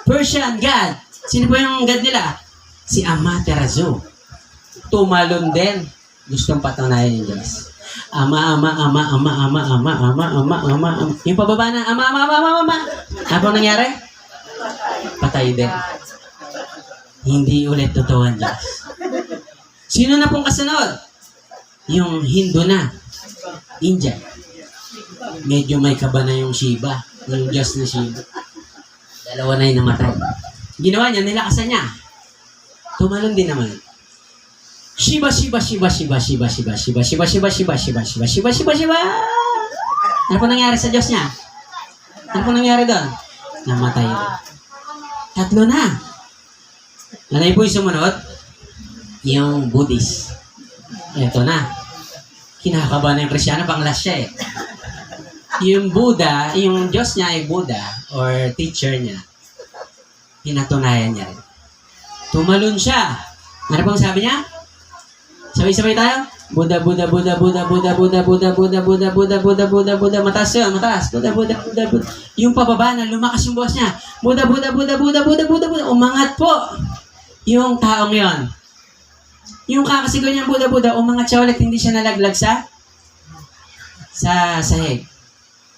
Persian God. Sino po yung God nila? Si Amaterasu. Tumalon din. Gustong patunayan yung Diyos. Ama. Yung pababa na, ama. Ano po nangyari? Patay din. Hindi ulit totoo ang Diyos. Sino na pong kasunod? Yung Hindu na. India. Medyo may kaba na yung Shiva. Yung Diyos na Shiva. Dalawa na yung namatay. Ginawa niya, nilakasan niya. Tumalon din naman. Shiva. Ano po nangyari sa Diyos niya? Ano po nangyari doon? Namatay din. Tatlo na. Ano po yung sumunod? Yung Buddhist. Ito na. Kinakaba na yung Kristyano, pang last siya eh. Yung Buddha, yung Diyos niya ay Buddha or teacher niya. Pinatunayan niya rin. Tumalon siya. Ano pong sabi niya? Sabay-sabay tayo. Buddha. Mataas yun, mataas. Buddha. Yung pababa na lumakas yung boss niya. Buddha. Umangat po. Yung taong yon. Yung kakasigaw niyang Buddha, umangat siya ulit, hindi siya nalaglag sa sahig.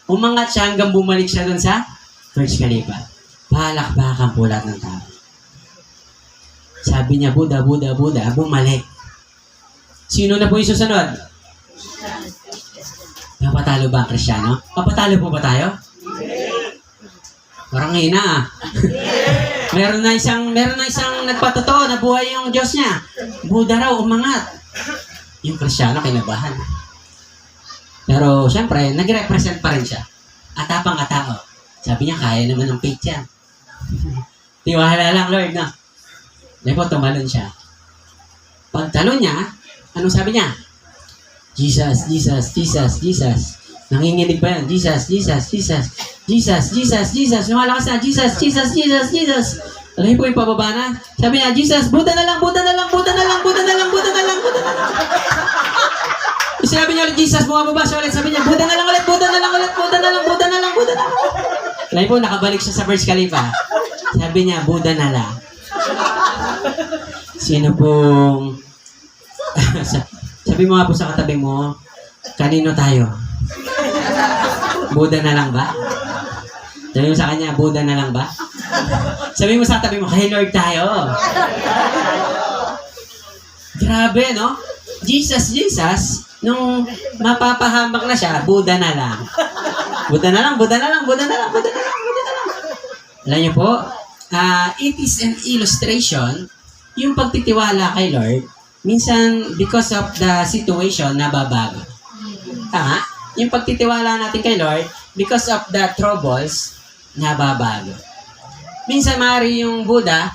Umangat siya hanggang bumalik siya dun sa Burj Khalifa. Palakpakan po lahat ng tao. Sabi niya, Buddha, bumalik. Sino na po yung susunod? Napatalo ba ang Kristyano? Papatalo po ba tayo? Parang hina ah. Meron na isang nagpatotoo na buhay yung Diyos niya. Buddha raw, umangat. Yung Kristyano, kinabahan. Pero, syempre, nag-represent pa rin siya. Atapang atao. Sabi niya, kaya naman ng faith yan. Tiwala lang, Lord, no? Dahil po, tumalon siya. Pagtalon niya, anong sabi niya? Jesus. Nanginginig ba yan? Jesus. Lumalakas na, Jesus. Alam po yung pababa na. Sabi niya, Jesus, Buddha na lang. Sinabi niya ulit, Jesus, bumababa siya ulit. Sabi niya, Buddha na lang ulit. Alam po, nakabalik siya sa Burj Khalifa. Sabi niya, Buddha na lang. Sino pong... Sabi mo nga po sa katabi mo, kanino tayo? Buddha na lang ba? Sabi mo sa kanya, Buddha na lang ba? Sabi mo sa katabi mo, kay Lord tayo. Grabe, no? Jesus, nung mapapahamak na siya, Buddha na lang. Buddha na lang. Alam niyo po, it is an illustration, yung pagtitiwala kay Lord, minsan, because of the situation, nababago. Tama? Yung pagtitiwala natin kay Lord, because of the troubles, nababago. Minsan, maaari yung Buddha,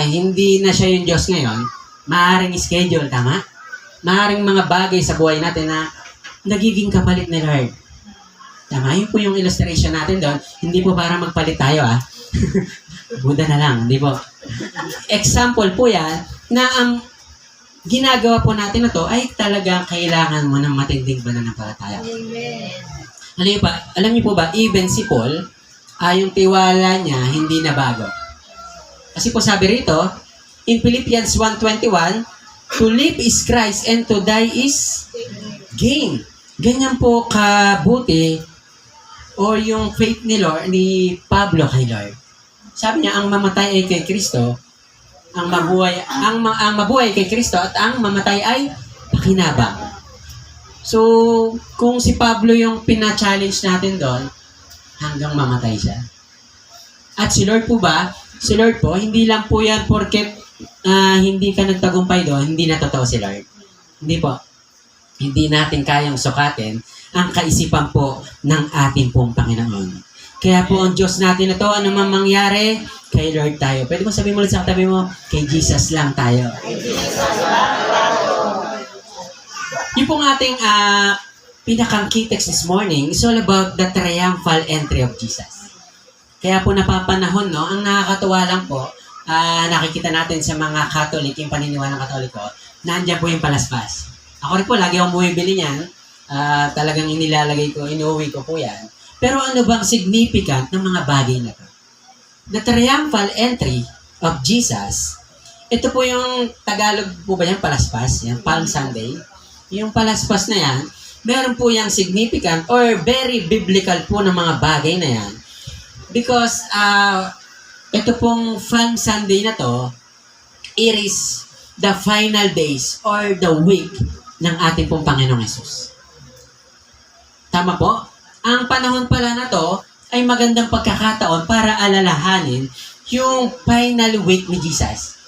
hindi na siya yung Diyos ngayon, maaaring schedule, tama? Maaaring mga bagay sa buhay natin na nagiging kapalit ni Lord. Tama? Yun po yung illustration natin doon. Hindi po para magpalit tayo, Buddha na lang, hindi po. Example po yan, na ang ginagawa po natin na to ay talagang kailangan mo ng matinding pananampalataya. Amen. Alam niyo po ba, even si Paul, yung tiwala niya hindi na bago. Kasi po sabi rito, in Philippians 1:21, to live is Christ and to die is gain. Ganyan po kabuti o yung faith ni Pablo kay Lord. Sabi niya, ang mamatay ay kay Kristo, ang mabuhay kay Kristo at ang mamatay ay pakinabang. So, kung si Pablo yung pina-challenge natin doon, hanggang mamatay siya. At si Lord po ba? Si Lord po, hindi lang po yan porket hindi ka nagtagumpay doon, hindi na totoo si Lord. Hindi po. Hindi natin kayang sukatin ang kaisipan po ng ating pong Panginoon. Kaya po ang Diyos natin na to, ano man mangyari, kay Lord tayo. Pwede mo sabihin mo ulit sa katabi mo, kay Jesus lang tayo. Yung pong ating pinakang key text this morning is all about the triumphal entry of Jesus. Kaya po napapanahon, no? Ang nakakatuwa lang po, nakikita natin sa mga Catholic, yung paniniwala ng Katoliko, nandiyan po yung palaspas. Ako rin po, lagi akong bumibili niyan. Talagang inuwi ko po yan. Pero ano bang significant ng mga bagay na to? the triumphal entry of Jesus, ito po yung Tagalog po ba yan, palaspas, yan, Palm Sunday. Yung palaspas na yan, meron po yung significant or very biblical po ng mga bagay na yan. Because ito pong Palm Sunday na to, it is the final days or the week ng ating pong Panginoong Hesus. Tama po? Ang panahon pala na to ay magandang pagkakataon para alalahanin yung final week ni Jesus.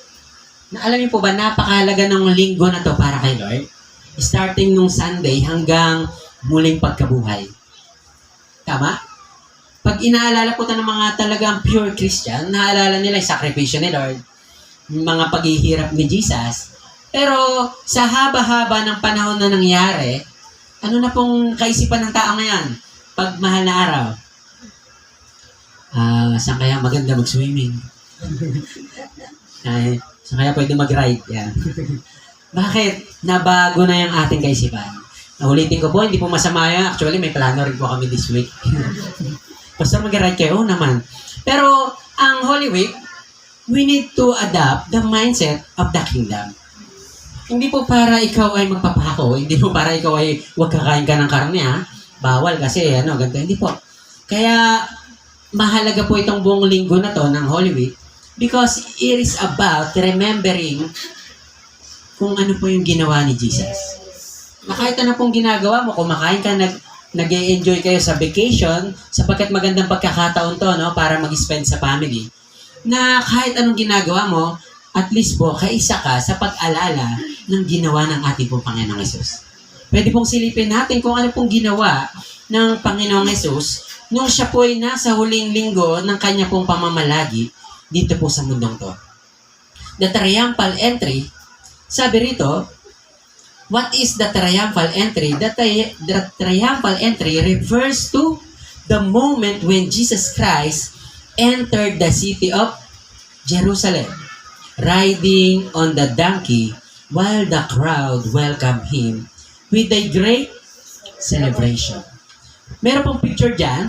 Na alam niyo po ba, napakahalaga ng linggo na to para kay Lord. Starting nung Sunday hanggang muling pagkabuhay. Tama? Pag inaalala po ng mga talagang pure Christian, naalala nila yung sakripisyo ni Lord, yung mga paghihirap ni Jesus. Pero sa haba-haba ng panahon na nangyari, ano na pong kaisipan ng tao ngayon? Pag mahal na araw, saan kaya maganda mag-swimming? Saan kaya pwede mag-ride? Yan. Bakit? Nabago na yung ating kaisipan. Naulitin ko po, hindi po masama yan. Actually, may plano rin po kami this week. Pastor, mag-ride kayo? Oo naman. Pero, ang Holy Week, we need to adapt the mindset of the kingdom. Hindi po para ikaw ay magpapako, hindi po para ikaw ay huwag kakain ka ng karne, ha? Bawal kasi, ganito. Hindi po. Kaya, mahalaga po itong buong linggo na to ng Holy Week because it is about remembering kung ano po yung ginawa ni Jesus. Na kahit ano pong ginagawa mo, kumakain ka, nag-enjoy kayo sa vacation, sapagkat magandang pagkakataon to, no, para mag-spend sa family, na kahit anong ginagawa mo, at least po, kaisa ka sa pag-alala ng ginawa ng ating pong Panginoong Hesus. Pwede pong silipin natin kung ano pong ginawa ng Panginoong Hesus nung siya po ay nasa huling linggo ng kanya pong pamamalagi dito po sa mundong to. The triumphal entry, sabi rito, what is the triumphal entry? The triumphal entry refers to the moment when Jesus Christ entered the city of Jerusalem, riding on the donkey while the crowd welcomed him with a great celebration. Meron pong picture dyan.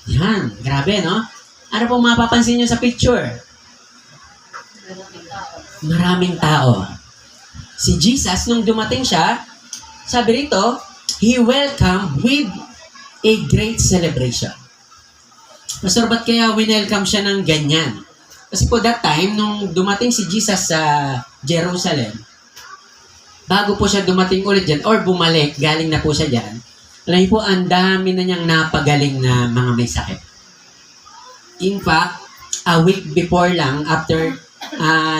Yan, grabe, no? Ano pong mapapansin nyo sa picture? Maraming tao. Si Jesus, nung dumating siya, sabi rito, He welcomed with a great celebration. Pastor, ba't kaya winelcome siya ng ganyan? Kasi po that time, nung dumating si Jesus sa Jerusalem, bago po siya dumating ulit dyan, or bumalik, galing na po siya dyan, alam niyo po, ang dami na niyang napagaling na mga may sakit. In fact, a week before lang,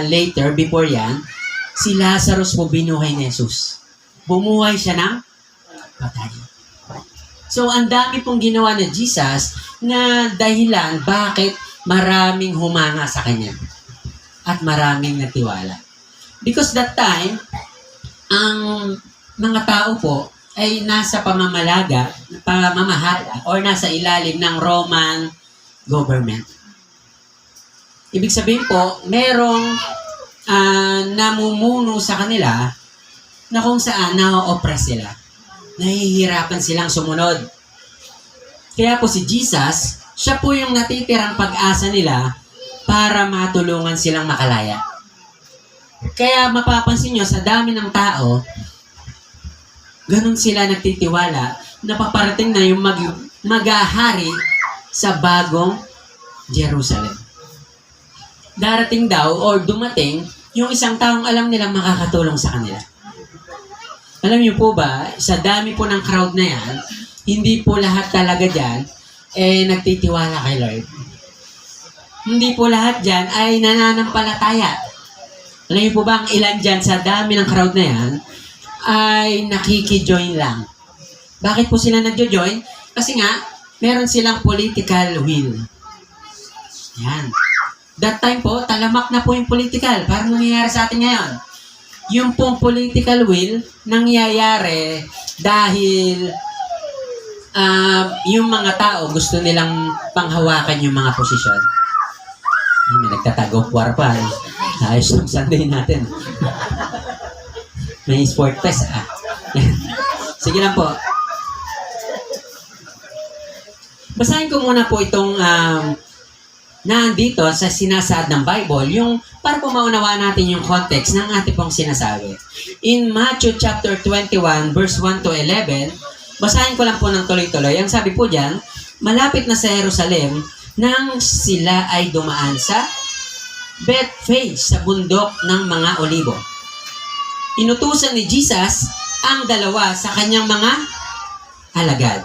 later, before yan, si Lazarus po binuhay ni Jesus. Bumuhay siya ng patay. So, ang dami pong ginawa ni Jesus na dahilan bakit maraming humanga sa kanya at maraming natiwala. Because that time, ang mga tao po ay nasa pamamahala or nasa ilalim ng Roman government. Ibig sabihin po, merong namumuno sa kanila na kung saan na-oppress sila. Nahihirapan silang sumunod. Kaya po si Jesus, siya po yung natitirang pag-asa nila para matulungan silang makalaya. Kaya mapapansin nyo, sa dami ng tao, ganun sila nagtitiwala na paparating na yung mag-ahari sa bagong Jerusalem. Darating daw or dumating yung isang taong alam nilang makakatulong sa kanila. Alam niyo po ba, sa dami po ng crowd na yan, hindi po lahat talaga dyan nagtitiwala kay Lord. Hindi po lahat dyan ay nananampalataya. Alam niyo po ba, ang ilan dyan sa dami ng crowd na yan ay nakikijoin lang. Bakit po sila nagjo-join? Kasi nga, meron silang political will. Yan. That time po, talamak na po yung political. Parang nangyayari sa atin ngayon. Yung pong political will, nangyayari dahil yung mga tao gusto nilang panghawakan yung mga posisyon. Ay, may nagtatagop-war pa. Ayos yung Sunday natin. May sport fest, Sige lang po. Basahin ko muna po itong na andito sa sinasaad ng Bible, yung para po maunawaan natin yung context ng ating pong sinasabi. In Matthew chapter 21, verse 1 to 11, basahin ko lang po ng tuloy-tuloy. Ang sabi po dyan, malapit na sa Jerusalem, nang sila ay dumaan sa Bethphage, sa bundok ng mga olibo. Inutusan ni Jesus ang dalawa sa kanyang mga alagad.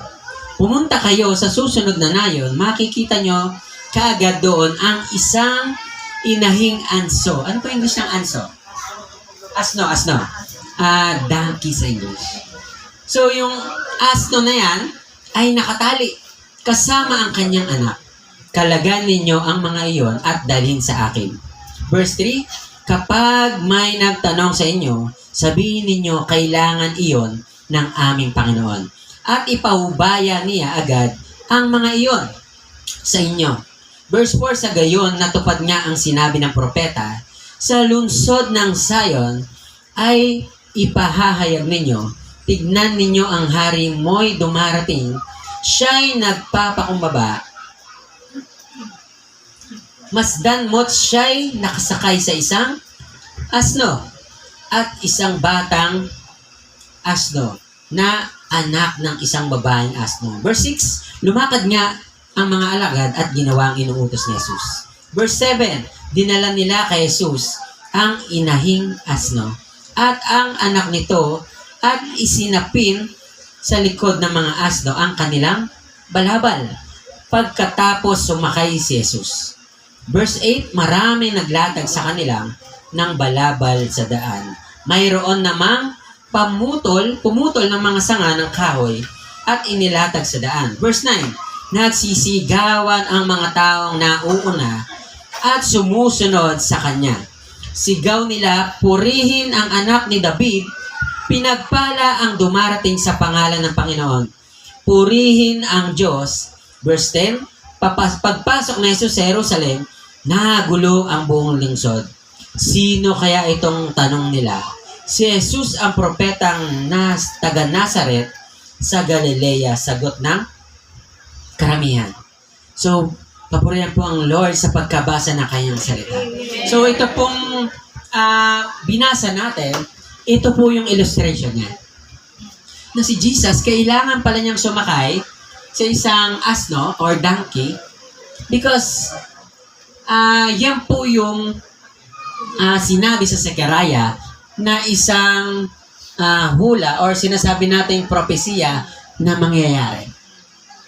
Pumunta kayo sa susunod na nayon, makikita nyo kaagad doon ang isang inahing anso. Ano po English ng anso? Asno. Donkey sa English. So, yung asno na yan ay nakatali kasama ang kanyang anak. Kalagan ninyo ang mga iyon at dalhin sa akin. Verse 3, kapag may nagtanong sa inyo, sabihin ninyo kailangan iyon ng aming Panginoon. At ipaubaya niya agad ang mga iyon sa inyo. Verse 4, sa gayon, natupad nga ang sinabi ng propeta, sa lungsod ng Zion ay ipahahayag ninyo, tignan ninyo ang hari mo'y dumarating, siya'y nagpapakumbaba, masdan mo't siya'y nakasakay sa isang asno at isang batang asno na anak ng isang babaeng asno. Verse 6, lumakad nga ang mga alagad at ginawa ang inuutos ni Jesus. Verse 7, dinala nila kay Jesus ang inahing asno at ang anak nito at isinapin sa likod ng mga asno ang kanilang balabal. Pagkatapos sumakay si Jesus. Verse 8, maraming naglatag sa kanilang ng balabal sa daan. Mayroon namang pumutol ng mga sanga ng kahoy at inilatag sa daan. Verse 9, nagsisigawan ang mga taong nauuna at sumusunod sa kanya. Sigaw nila, purihin ang anak ni David, pinagpala ang dumarating sa pangalan ng Panginoon. Purihin ang Diyos. Verse 10, pagpasok na Jesus sa Jerusalem, nagulo ang buong lungsod. Sino kaya itong tanong nila? Si Jesus ang propetang taga Nazaret sa Galilea, sagot ng karamihan. So, papurihan po ang Lord sa pagkabasa ng kanyang salita. So, ito pong binasa natin, ito po yung illustration niya. Na si Jesus, kailangan pala niyang sumakay sa isang asno or donkey because yan po yung sinabi sa Zechariah na isang hula or sinasabi nating propesya na mangyayari.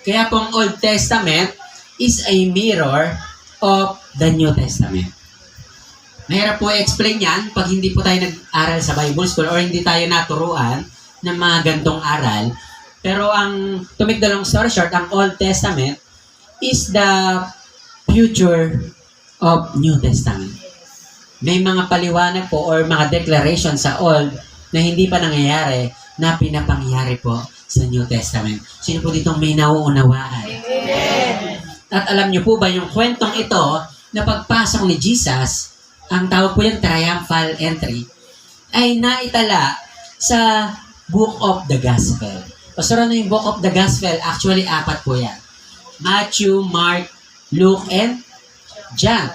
Kaya pong Old Testament is a mirror of the New Testament. Mahirap po i-explain yan pag hindi po tayo nag-aral sa Bible School or hindi tayo naturuan ng mga gantong aral. Pero to make the long story short, ang Old Testament is the future of New Testament. May mga paliwanag po or mga declaration sa Old na hindi pa nangyayari na pinapangyayari po sa New Testament. Sino po ditong may nauunawaan? Amen. At alam niyo po ba yung kwentong ito na pagpasok ni Jesus, ang tawag po yung triumphal entry, ay naitala sa Book of the Gospel. Pastor, ano yung Book of the Gospel? Actually, 4 po yan. Matthew, Mark, Luke, and John.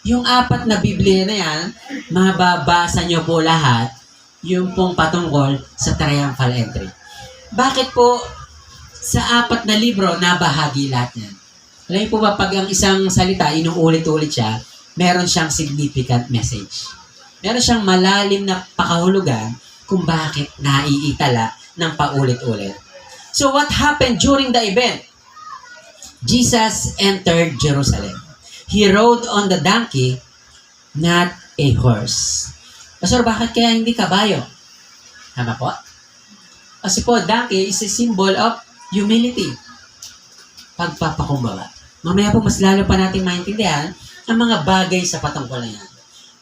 Yung 4 na Biblia na yan, mababasa niyo po lahat yung pong patungkol sa triumphal entry. Bakit po sa 4 na libro nabahagi lahat yan? Alam niyo po ba pag ang isang salita, inuulit-ulit siya, meron siyang significant message. Meron siyang malalim na pakahulugan kung bakit naiitala ng paulit-ulit. So what happened during the event? Jesus entered Jerusalem. He rode on the donkey, not a horse. Pastor, bakit kaya hindi kabayo? Tama po? Kasi po, donkey is a symbol of humility. Pagpapakumbaba. Mamaya po, mas lalo pa natin maintindihan ang mga bagay sa patungkol na yan.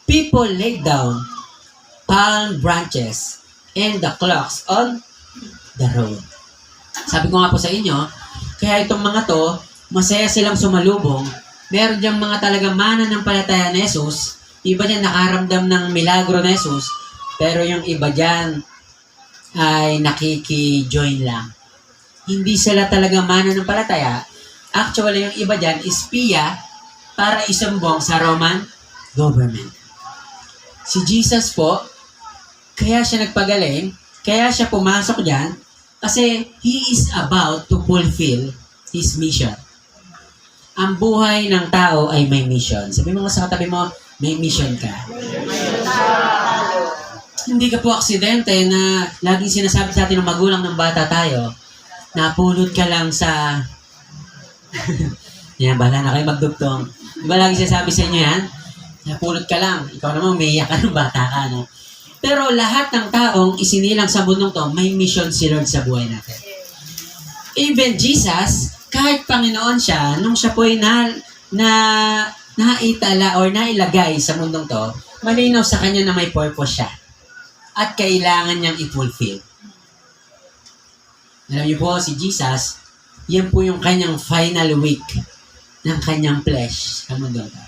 People laid down palm branches and the cloaks on the road. Sabi ko nga po sa inyo, kaya itong mga to, masaya silang sumalubong. Meron diyang mga talagang mananampalataya ni Jesus. Iba dyan nakaramdam ng milagro ni Jesus. Pero yung iba dyan ay nakiki-join lang. Hindi sila talaga mananampalataya. Actually, yung iba dyan is piya para isumbong sa Roman government. Si Jesus po, kaya siya nagpagaling, kaya siya pumasok diyan, kasi He is about to fulfill His mission. Ang buhay ng tao ay may mission. Sabi mo sa katabi mo, may mission ka. Hindi ka po aksidente na laging sinasabi sa atin ng magulang ng bata tayo, napulot ka lang sa... Yan, bahala na kayo magdugtong. Di ba lagi sinasabi sa inyo yan? Napulot ka lang. Ikaw naman, umiiyak ka ng bata ka, no? Pero lahat ng taong isinilang sa mundong to, may mission si Lord sa buhay natin. Even Jesus, kahit Panginoon siya, nung siya po'y naitala or nailagay sa mundong to, malinaw sa kanya na may purpose siya. At kailangan niyang i-fulfill. Alam niyo po, si Jesus, yan po yung kanyang final week ng kanyang flesh sa mundong to.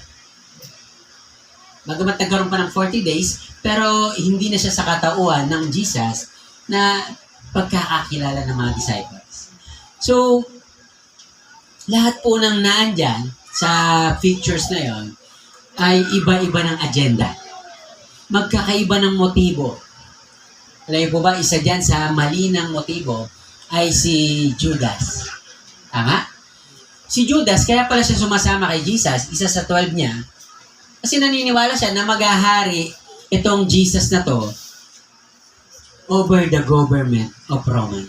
Bagamat nagkaroon pa ng 40 days, pero hindi na siya sa katauhan ng Jesus na pagkakakilala ng mga disciples. So, lahat po ng naandyan sa pictures na yon ay iba-iba ng agenda. Magkakaiba ng motibo. Alam niyo po ba, isa dyan sa mali ng motibo ay si Judas. Tama? Si Judas, kaya pala siya sumasama kay Jesus, isa sa 12 niya, kasi naniniwala siya na maghahari itong Jesus na to over the government of Roman.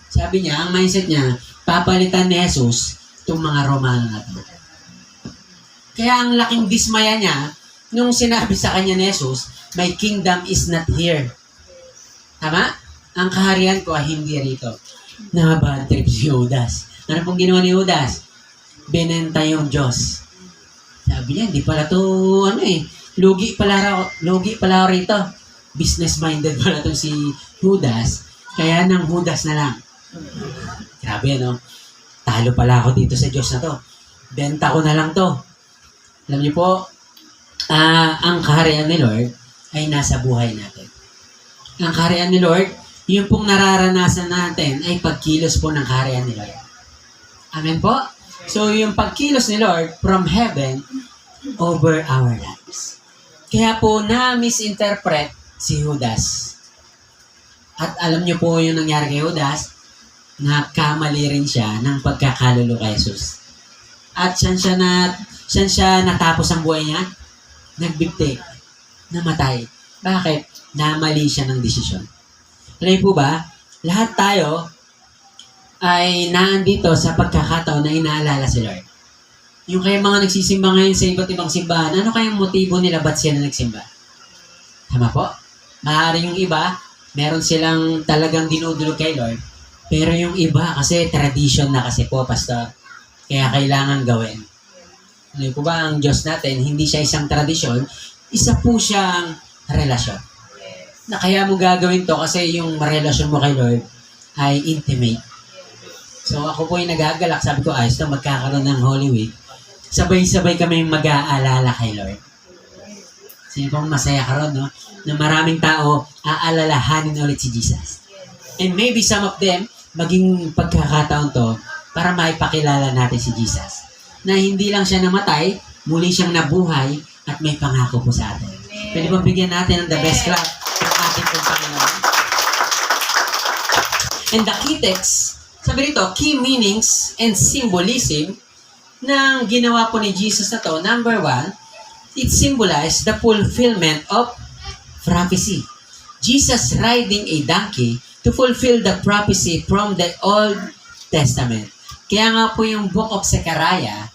Sabi niya, ang mindset niya, papalitan ni Jesus itong mga Romano na to. Kaya ang laking dismaya niya, nung sinabi sa kanya ni Jesus, my kingdom is not here. Tama? Ang kaharian ko ay hindi rito. Bad trip si Judas. Ano pong ginawa ni Judas? Binenta yung Diyos. Sabi niya, hindi pala to, lugi pala rito. Business-minded pala to si Judas. Kaya nang Judas na lang. Grabe, talo pala ako dito sa Diyos na to. Benta ko na lang to. Alam niyo po, ang kaharian ni Lord ay nasa buhay natin. Ang kaharian ni Lord, yung pong nararanasan natin ay pagkilos po ng kaharian ni Lord. Amen po? So, yung pagkilos ni Lord from heaven over our lives. Kaya po na-misinterpret si Judas. At alam niyo po yung nangyari kay Judas, nakamali rin siya ng pagkakalulu kay Jesus. At saan siya natapos ang buhay niya? Nagbigti. Namatay. Bakit? Namali siya ng desisyon. Alam po ba, lahat tayo ay naandito sa pagkakataon na inaalala si Lord. Yung kaya mga nagsisimba ngayon sa iba't ibang simbahan, ano kayang motibo nila ba't sila nagsimba? Tama po? Maaari yung iba, meron silang talagang dinudulog kay Lord, pero yung iba kasi tradition na kasi po, pastor. Kaya kailangan gawin. Ano po ba, ang Diyos natin, hindi siya isang tradisyon, isa po siyang relasyon. Na kaya mo gagawin to kasi yung relasyon mo kay Lord ay intimate. So ako po yung nagagalak, sabi ko, ayos na magkakaroon ng Holy Week. Sabay-sabay kami mag-aalala kay Lord. Sino pong masaya ka ron, no? Na maraming tao aalalahanin ulit si Jesus. And maybe some of them, maging pagkakataon to para maipakilala natin si Jesus. Na hindi lang siya namatay, muli siyang nabuhay at may pangako po sa atin. Pwede ba bigyan natin ng the best clap ng ating pong Panginoon? And the key text, sabi rito, key meanings and symbolism ng ginawa po ni Jesus na to. Number 1, it symbolized the fulfillment of prophecy. Jesus riding a donkey to fulfill the prophecy from the Old Testament. Kaya nga po yung Book of Zechariah,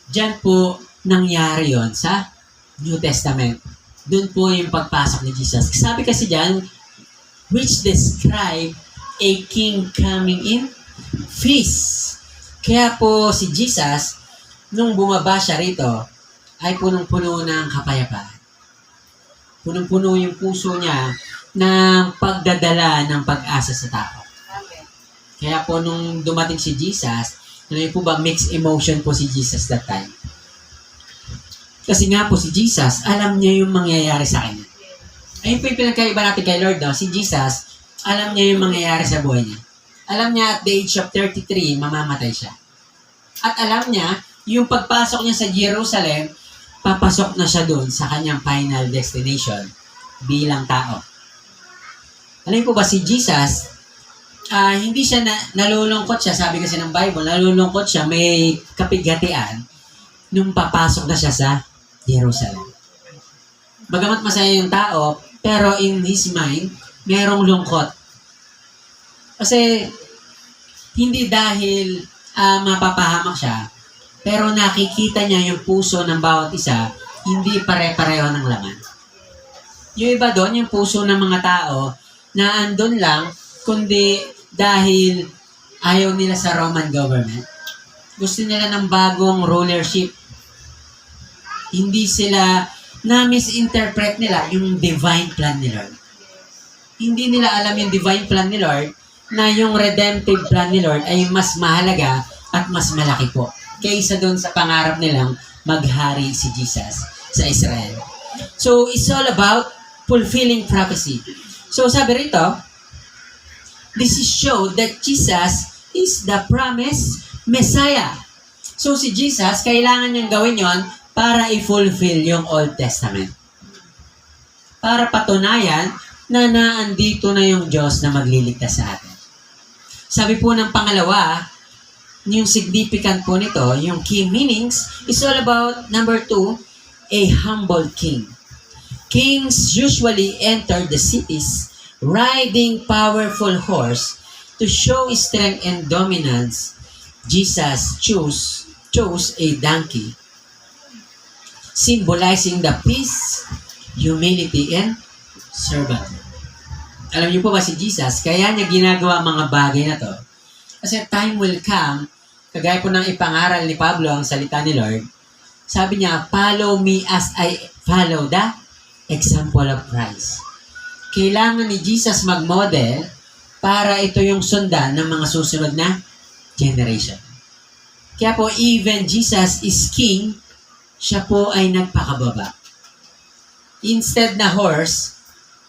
dyan po nangyari yon sa New Testament. Doon po yung pagpasok ni Jesus. Sabi kasi dyan, which describe a king coming in feast. Kaya po si Jesus, nung bumaba siya rito, ay punong-puno ng kapayapaan. Punong-puno yung puso niya ng pagdadala ng pag-asa sa tao. Kaya po nung dumating si Jesus, ano po ba, mixed emotion po si Jesus that time. Kasi nga po si Jesus, alam niya yung mangyayari sa kanya. Ayun po yung pinagkaiba natin kay Lord, no? Si Jesus, alam niya yung mangyayari sa buhay niya. Alam niya at the age of 33, mamamatay siya. At alam niya yung pagpasok niya sa Jerusalem, papasok na siya doon sa kanyang final destination bilang tao. Alam po ba si Jesus, hindi siya nalulungkot siya, sabi kasi ng Bible, nalulungkot siya, may kapighatian nung papasok na siya sa Jerusalem. Bagamat masaya yung tao, pero in his mind, merong lungkot. Kasi hindi dahil mapapahamak siya, pero nakikita niya yung puso ng bawat isa, hindi pare-pareho ng laman. Yung iba doon, yung puso ng mga tao, na andun lang, kundi dahil ayaw nila sa Roman government. Gusto nila ng bagong rulership. Hindi sila, na-misinterpret nila yung divine plan ni Lord. Hindi nila alam yung divine plan ni Lord, na yung redemptive plan ni Lord ay mas mahalaga at mas malaki po kaysa doon sa pangarap nilang maghari si Jesus sa Israel. So, it's all about fulfilling prophecy. So, sabi rito, this is show that Jesus is the promised Messiah. So, si Jesus, kailangan niyang gawin yon para i-fulfill yung Old Testament. Para patunayan na naandito na yung Diyos na magliligtas sa atin. Sabi po ng pangalawa, yung significant po nito, yung key meanings, is all about, number 2, a humble king. Kings usually enter the cities riding powerful horse to show strength and dominance. Jesus chose a donkey, symbolizing the peace, humility, and servant. Alam niyo po ba si Jesus, kaya niya ginagawa mga bagay na to? Kasi time will come, kagaya po ng ipangaral ni Pablo ang salita ni Lord, sabi niya, follow me as I follow the example of Christ. Kailangan ni Jesus mag-model para ito yung sundan ng mga susunod na generation. Kaya po, even Jesus is king, siya po ay nagpakababa. Instead na horse,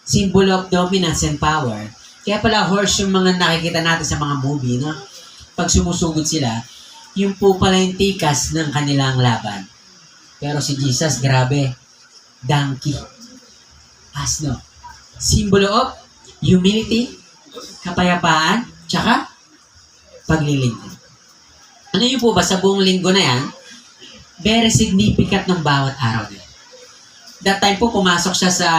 symbol of dominance and power. Kaya pala horse yung mga nakikita natin sa mga movie, no? Pag sumusugod sila, yung po pala yung tikas ng kanilang laban. Pero si Jesus, grabe, donkey. Asno. Symbol of humility, kapayapaan, tsaka paglilingkod. Ano yun po ba sa buong linggo na yan? Very significant ng bawat araw na yan. That time po, pumasok siya sa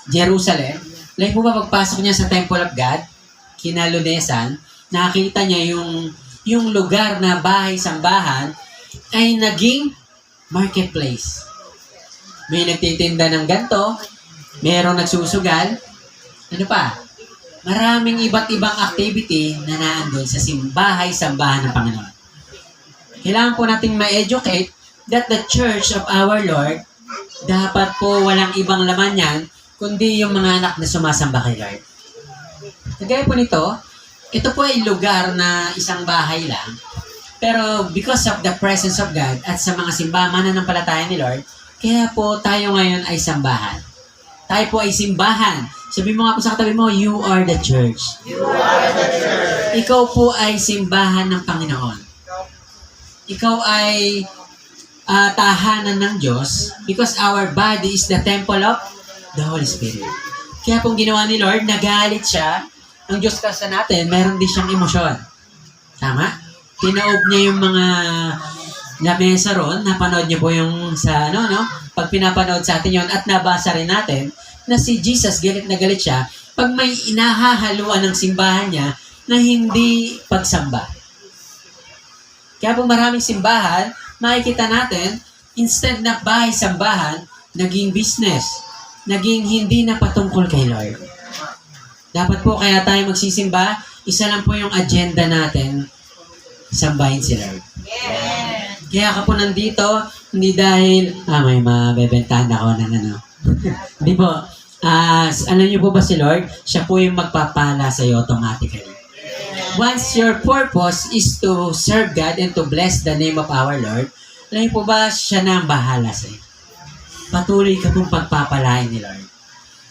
Jerusalem. Like po ba pagpasok niya sa Temple of God, kinalunesan, nakita niya yung lugar na bahay-sambahan ay naging marketplace. May nagtitinda ng ganto, mayroong nagsusugal, ano pa? Maraming iba't ibang activity na naandun sa bahay-sambahan ng Panginoon. Kailangan po nating ma-educate that the church of our Lord, dapat po walang ibang laman yan, kundi yung mga anak na sumasamba kay Lord. Kagaya po nito, ito po ay lugar na isang bahay lang, pero because of the presence of God at sa mga simbahan mananampalataya ni Lord, kaya po tayo ngayon ay sambahan. Tayo po ay simbahan. Sabi mo nga po sa katabi mo, you are the church. You are the church. Ikaw po ay simbahan ng Panginoon. Ikaw ay tahanan ng Diyos because our body is the temple of the Holy Spirit. Kaya pong ginawa ni Lord, nagalit siya. Ang Diyos kasi natin, meron din siyang emosyon. Tama? Tinaob niya yung mga lamesa ron, napanood niyo po yung sa pag pinapanood sa atin yon at nabasa rin natin na si Jesus galit na galit siya pag may inahahaluan ng simbahan niya na hindi pagsamba. Kaya po maraming simbahan, makikita natin, instead na bahay-sambahan, naging business, naging hindi na patungkol kay Lord. Dapat po kaya tayo magsisimba, isa lang po yung agenda natin, sambahin si Lord. Yes. Kaya ka po nandito, hindi dahil, may mabebentahan ako ng Hindi po. Ano niyo po ba si Lord? Siya po yung magpapala sa iyo automatically. Once your purpose is to serve God and to bless the name of our Lord, alam niyo po ba, siya na ang bahala sa iyo. Patuloy ka pong pagpapalain ni Lord.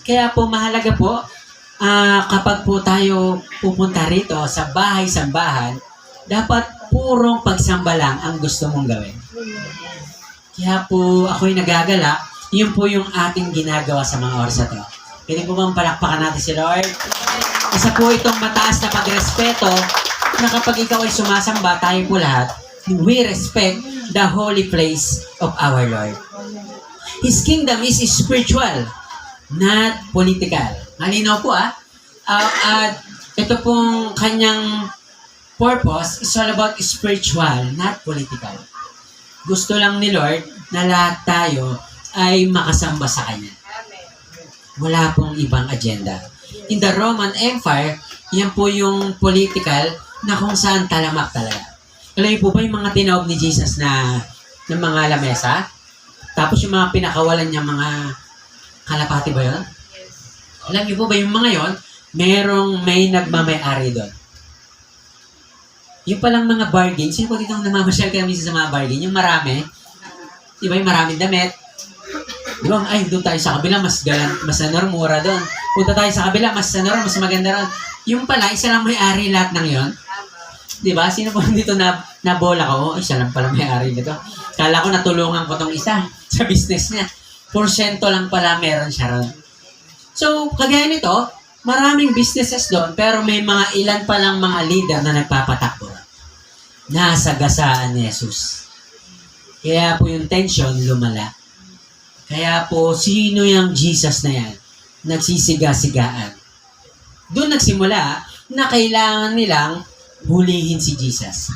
Kaya po mahalaga po, kapag po tayo pupunta rito sa bahay-sambahan, dapat purong pagsamba lang ang gusto mong gawin. Kaya po ako'y nagagalak, yun po yung ating ginagawa sa mga oras na to. Pwede po bang palakpakan natin si Lord? Isa po itong mataas na pagrespeto na kapag ikaw ay sumasamba, tayo po lahat, we respect the holy place of our Lord. His kingdom is spiritual, not political. Malinaw po at ito pong kanyang purpose is all about spiritual, not political. Gusto lang ni Lord na lahat tayo ay makasamba sa Kanya. Wala pong ibang agenda. In the Roman Empire, yan po yung political na kung saan talamak talaga. Alam niyo po ba yung mga tinawag ni Jesus na ng mga lamesa? Tapos yung mga pinakawalan niya mga kalapati ba yun? Alam niyo po ba yung mga yon? May nagmamay-ari doon. Yung palang mga bargain, sino po dito ang namamasyal kaya minsan sa mga bargain? Yung marami, di ba yung maraming damit? Di ba, ay, doon tayo sa kabila, mas mura doon. Punta tayo sa kabila, mas maganda ron. Yung pala, isa lang may-ari lahat ng yon. Di ba? Sino po dito na bola ko? Oh, isa lang pala may-ari nito. Kala ko natulungan ko tong isa sa business niya. Porsyento lang pala meron siya ron. So, kagaya nito, maraming businesses doon, pero may mga ilan palang mga leader na nagpapatakbo. Nasagasaan ni Jesus. Kaya po yung tension lumala. Kaya po, sino yung Jesus na yan? Nagsisiga-sigaan. Doon nagsimula na kailangan nilang hulihin si Jesus.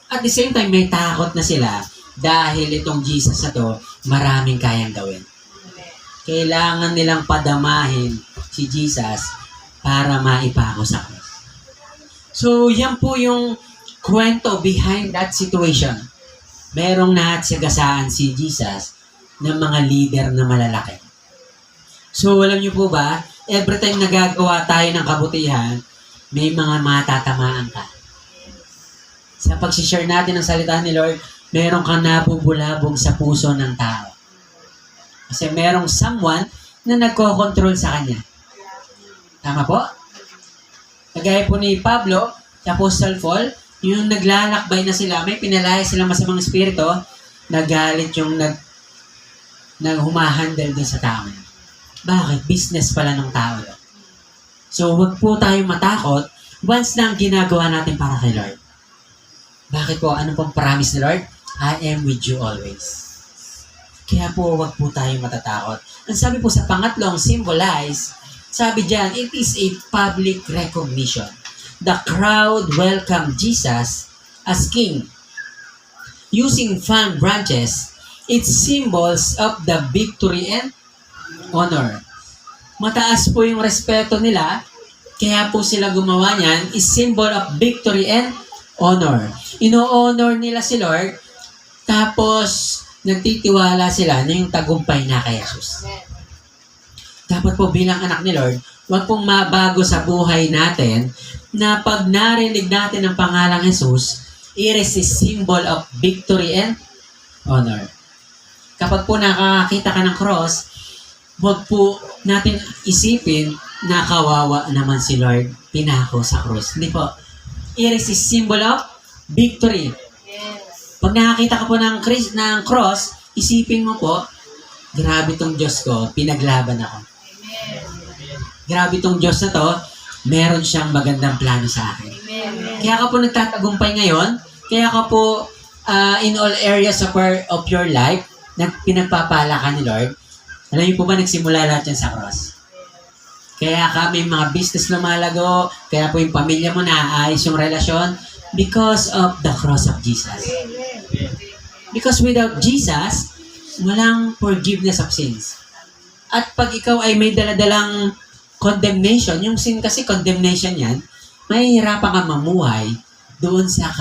At the same time, may takot na sila dahil itong Jesus na to, maraming kayang gawin. Kailangan nilang padamahin si Jesus para maipako sa cross. So, yan po yung kwento behind that situation. Merong nahatsagasaan si Jesus ng mga leader na malalaki. So, alam niyo po ba, every time nagagawa tayo ng kabutihan, may mga matatamaan ka. Sa pag-share natin ng salita ni Lord, meron kang nabubulabog sa puso ng tao. Kasi merong someone na nagko-control sa kanya. Tama po? Kagaya po ni Pablo, sa Apostle Paul, yung naglalakbay na sila, may pinalaya silang masamang espiritu, nagalit yung humahandle din sa tao. Bakit? Business pala ng tao. So, wag po tayong matakot once na ang ginagawa natin para kay Lord. Bakit po? Ano pong promise ni Lord? I am with you always. Kaya po, wag po tayong matatakot. Ang sabi po sa pangatlong symbolize, sabi diyan, it is a public recognition. The crowd welcomed Jesus as king. Using palm branches, it symbols of the victory and honor. Mataas po yung respeto nila, kaya po sila gumawa niyan, is symbol of victory and honor. Ino-honor nila si Lord, tapos nagtitiwala sila na yung tagumpay na kay Jesus. Dapat po bilang anak ni Lord, huwag pong mabago sa buhay natin na pag narinig natin ang pangalang Jesus, it is a symbol of victory and honor. Kapag po nakakita ka ng cross, huwag po natin isipin na kawawa naman si Lord, pinako sa cross. Hindi po. It is a symbol of victory. Pag nakakita ka po ng cross, isipin mo po, grabe tong Diyos ko, pinaglaban ako. Grabe tong Diyos na to, meron siyang magandang plano sa akin. Kaya ka po nagtatagumpay ngayon, kaya ka po in all areas of your life, pinagpapala ka ni Lord. Alam niyo po ba, nagsimula lahat yan sa cross. Kaya ka may mga business lumalago, kaya po yung pamilya mo naayos yung relasyon, because of the cross of Jesus. Because without Jesus, walang forgiveness of sins. At pag ikaw ay may daladalang condemnation, yung sin kasi condemnation yan, mahihirapan ka mamuhay doon sa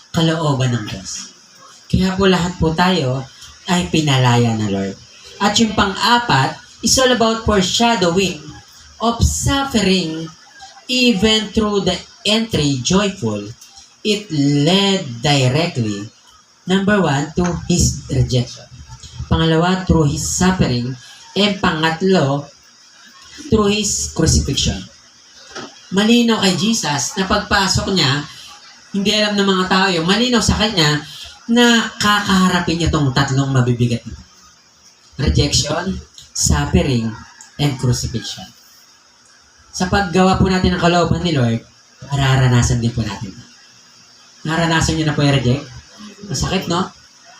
kalooban ng Diyos. Kaya po lahat po tayo ay pinalaya na Lord. At yung pang-apat, is all about foreshadowing of suffering even through the entry joyful. It led directly, number 1, to His rejection. Pangalawa, through His suffering. And pangatlo, through His crucifixion. Malinaw kay Jesus na pagpasok niya, Hindi alam ng mga tao yung malinaw sa kanya na kakaharapin niya tong tatlong mabibigat na rejection, suffering, and crucifixion. Sa paggawa po natin ng kalooban ni Lord, mararanasan din po natin. Naranasan niyo na po i-reject? Masakit, no?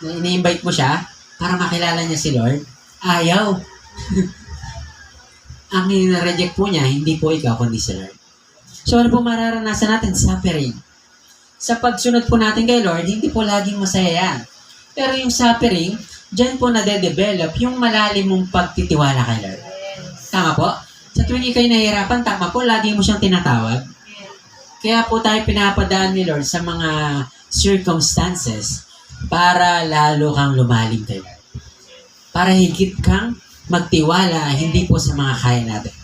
Ini-invite mo siya para makilala niya si Lord. Ayaw. Ang i-reject po niya, hindi po ikaw, kundi si Lord. So ano po mararanasan natin? Suffering. Sa pagsunod po natin kay Lord, hindi po laging masaya yan. Pero yung suffering, dyan po nade-develop yung malalim mong pagtitiwala kay Lord. Tama po? Sa tuwing ikaw'y nahihirapan, tama po, lagi mo siyang tinatawag. Kaya po tayo pinapadaan ni Lord sa mga circumstances para lalo kang lumalim kay Lord. Para higit kang magtiwala, hindi po sa mga kaya natin.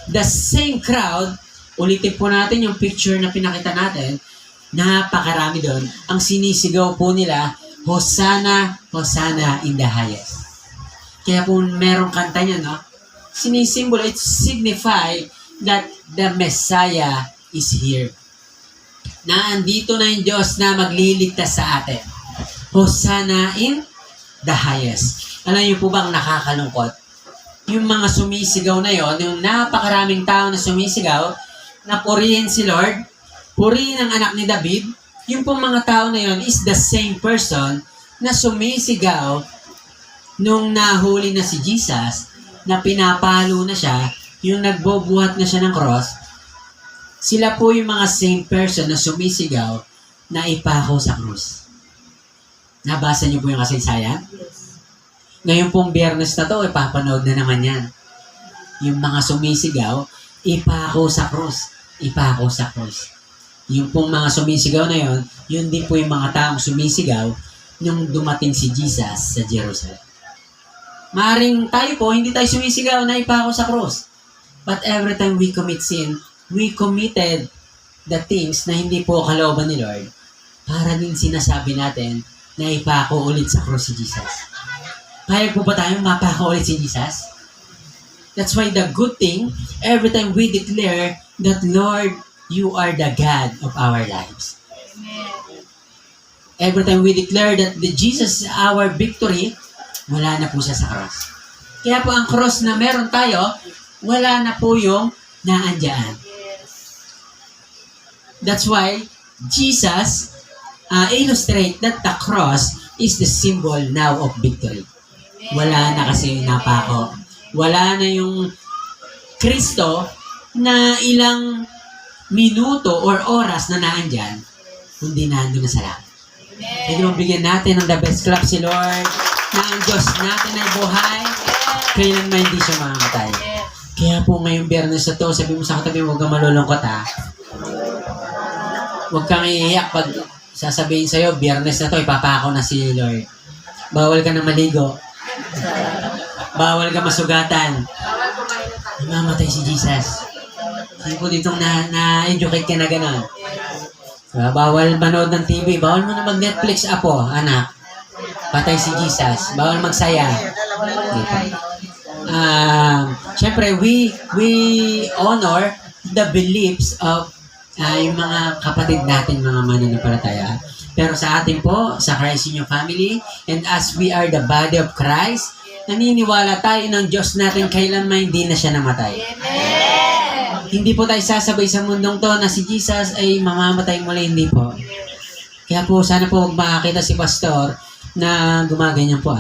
The same crowd, ulitin po natin yung picture na pinakita natin, napakarami doon. Ang sinisigaw po nila, Hosanna, Hosanna in the highest. Kaya po merong kanta niya, no? Sinisimbolo, it signify that the Messiah is here. Na andito na yung Diyos na magliligtas sa atin. Hosanna in the highest. Alam niyo po bang nakakalungkot? Yung mga sumisigaw na yon, yung napakaraming tao na sumisigaw, na purihin si Lord, purihin ang anak ni David, yung pong mga tao na yon is the same person na sumisigaw nung nahuli na si Jesus, na pinapalo na siya, yung nagbobuhat na siya ng cross. Sila po yung mga same person na sumisigaw na ipako sa krus. Nabasa niyo po yung kasaysayan? Ngayon pong Biyernes na to, ipapanood na naman yan. Yung mga sumisigaw, ipako sa krus. Ipako sa krus. Yung pong mga sumisigaw na yon, yun din po yung mga taong sumisigaw nung dumating si Jesus sa Jerusalem. Maaring tayo po, hindi tayo sumisigaw na ipako sa krus. But every time we commit sin, we committed the things na hindi po kalooban ni Lord para din sinasabi natin na ipako ulit sa krus si Jesus. Kaya po ba tayong mapako ulit si Jesus? That's why the good thing, every time we declare that, Lord, you are the God of our lives. Every time we declare that the Jesus is our victory, wala na po siya sa cross. Kaya po ang cross na meron tayo, wala na po yung naandyan. That's why Jesus illustrate that the cross is the symbol now of victory. Wala na kasi yung napako. Wala na yung Kristo na ilang minuto or oras na naandyan, kundi nandun na sa langit. Pwede mo bigyan natin ng the best clap si Lord, na ang Diyos natin ay buhay, kailan man hindi siya mamamatay. Kaya po ngayong Biyernes na to, sabi mo sa katabi, huwag kang malulungkot ha. Huwag kang iiyak pag sasabihin sa'yo, Biyernes na to, ipapako na si Lord. Bawal ka na maligo. Bawal ka masugatan. Mamatay si Jesus. Hindi po ditong na-educate ka na gano'n. Bawal manood ng TV. Bawal mo na mag-Netflix, apo, anak. Patay si Jesus. Bawal magsaya. Siyempre, we honor the beliefs of yung mga kapatid natin, mga mananampalataya. Pero sa atin po, sa Christ in your family, and as we are the body of Christ, naniniwala tayo ng Diyos natin kailanman hindi na siya namatay. Amen! Hindi po tayo sasabay sa mundong to na si Jesus ay mamamatay muli, hindi po. Kaya po, sana po makakita si Pastor na gumaganyan po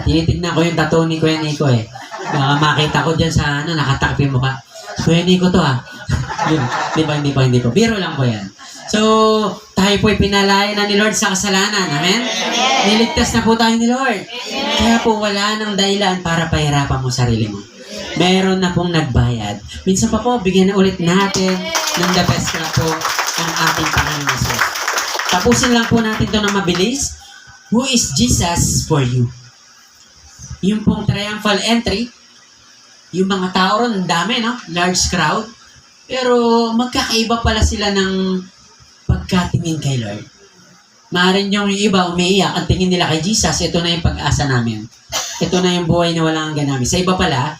Tinitignan ko yung tattoo ni Kuya Nico Baka makita ko dyan sa nakatakpi mo ka. Kuya Nico to Hindi po. Biro lang po yan. So, tayo po'y pinalaya na ni Lord sa kasalanan. Amen? Niligtas na po tayo ni Lord. Kaya po wala nang dahilan para pahirapan mo sarili mo. Meron na pong nagbayad. Minsan pa po, bigyan na ulit natin ng the best na po ang ating Panginoon Jesus. Tapusin lang po natin ito na mabilis. Who is Jesus for you? Yung pong triumphal entry, yung mga tao ron, ang dami, no? Large crowd. Pero magkakaiba pala sila ng pagkatingin kay Lord. Maaaring yung iba umiiyak, ang tingin nila kay Jesus, ito na yung pag-asa namin. Ito na yung buhay na walang hanggan namin. Sa iba pala,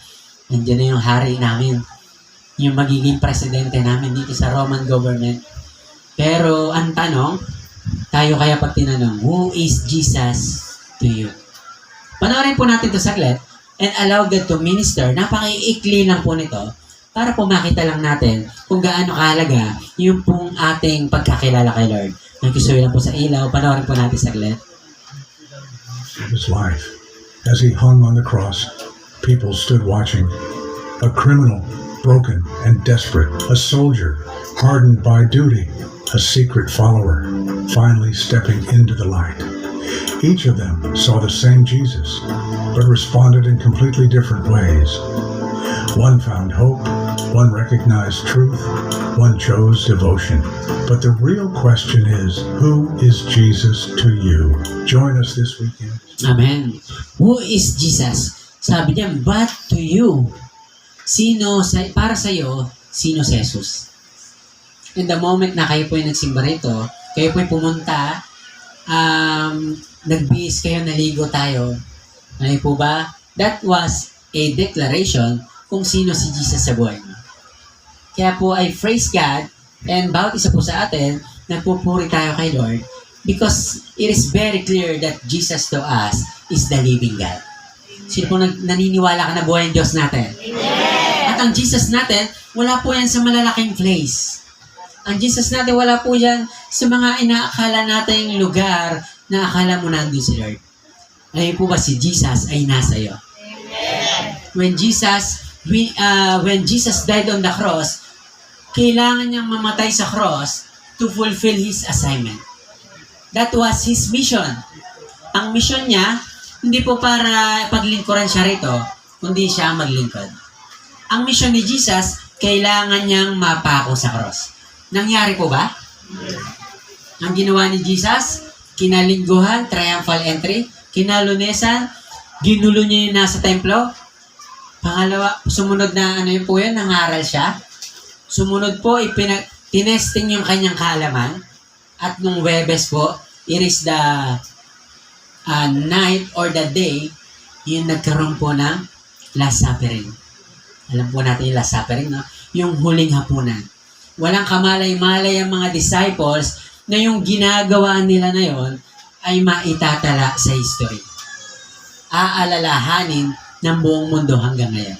nandiyan na yung hari namin. Yung magiging presidente namin dito sa Roman government. Pero ang tanong, tayo kaya pag tinanong, who is Jesus to you? Panoorin po natin ito saglit and allow God to minister. Napaka-iikli lang po nito para po makita lang natin kung gaano kahalaga yung pong ating pagkakilala kay Lord. Nagkisuyo lang po sa ilaw. Panoorin po natin saglit. His life. As he hung on the cross, people stood watching. A criminal, broken and desperate. A soldier, hardened by duty. A secret follower, finally stepping into the light. Each of them saw the same Jesus, but responded in completely different ways. One found hope, one recognized truth, one chose devotion. But the real question is, who is Jesus to you? Join us this weekend. Amen. Who is Jesus? Sabi niya, but to you. Para sa iyo, sino si Jesus? In the moment na kayo po yung nagsimba rito, kayo po yung pumunta, nagbihis kayo, naligo tayo. Ano po ba? That was a declaration kung sino si Jesus sa buhay mo. Kaya po I praise God and bawat isa po sa atin, nagpupuri tayo kay Lord because it is very clear that Jesus to us is the living God. Sino po naniniwala ka na buhay ang Diyos natin? Amen. At ang Jesus natin, wala po yan sa malalaking place. Ang Jesus natin, wala po yan sa mga inaakala nating lugar na akala mo nandun si Lord. Ngayon po ba si Jesus ay nasa iyo? Amen. When Jesus died on the cross, kailangan niyang mamatay sa cross to fulfill His assignment. That was His mission. Ang mission niya, hindi po para paglingkuran siya rito, kundi siya maglingkod. Ang mission ni Jesus, kailangan niyang mapako sa cross. Nangyari po ba? Ang ginawa ni Jesus, kinalingguhan, triumphal entry, kinalunesan, ginulo niya yung nasa templo. Pangalawa, sumunod na ano yun po yun, nangaral siya. Sumunod po, tinesting yung kanyang kaalaman. At nung Webes po, it is the night or the day, yung nagkaroon po ng Last Supper. Alam po natin yung Last Supper, no? Yung huling hapunan. Walang kamalay-malay ang mga disciples na yung ginagawa nila na yon ay maitatala sa history. Aalalahanin ng buong mundo hanggang ngayon.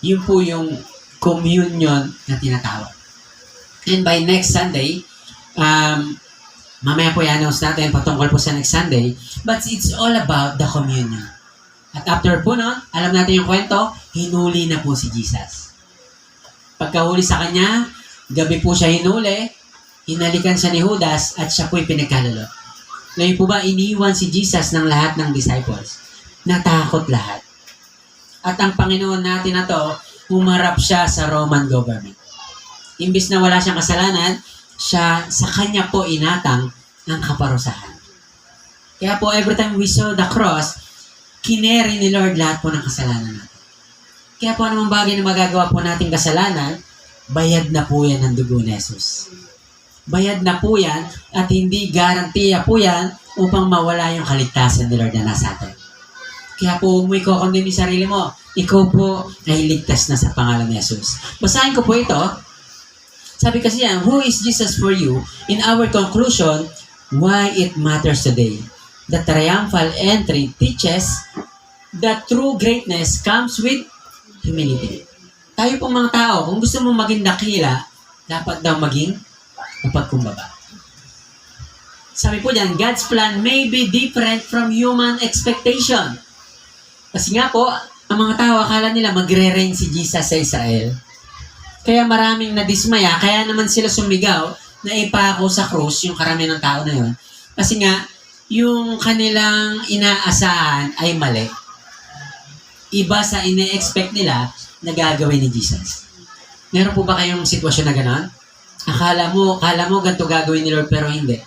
Yun po yung communion na tinatawag. And by next Sunday, mamaya po i-announce natin patungkol po sa next Sunday, but it's all about the communion. At after po nun, alam natin yung kwento, hinuli na po si Jesus. Pagkahuli sa kanya, gabi po siya hinuli, hinalikan siya ni Judas, at siya po'y pinagkalalo. Ngayon po ba, iniwan si Jesus ng lahat ng disciples? Natakot lahat. At ang Panginoon natin na to, humarap siya sa Roman government. Imbis na wala siyang kasalanan, siya sa kanya po inatang ang kaparusahan. Kaya po, every time we saw the cross, kineri ni Lord lahat po ng kasalanan natin. Kaya po anumang bagay na magagawa po nating kasalanan, bayad na po yan ng dugo ni Jesus. Bayad na po yan at hindi garantiya po yan upang mawala yung kaligtasan ni Lord na nasa atin. Kaya po huwag mo i-condemn yung sarili mo. Ikaw po ay ligtas na sa pangalan ni Jesus. Basahin ko po ito. Sabi kasi yan, who is Jesus for you? In our conclusion, why it matters today. The triumphal entry teaches that true greatness comes with humility. Tayo pong mga tao, kung gusto mong maging dakila, dapat daw maging mapagkumbaba. Sabi po dyan, God's plan may be different from human expectation. Kasi nga po, ang mga tao akala nila magre-reign si Jesus sa Israel. Kaya maraming nadismaya, kaya naman sila sumigaw na ipako sa krus yung karamihan ng tao na yun. Kasi nga, yung kanilang inaasahan ay mali. Iba sa ine-expect nila na gagawin ni Jesus. Meron po ba kayong sitwasyon na gano'n? Akala mo ganito gagawin ni Lord pero hindi.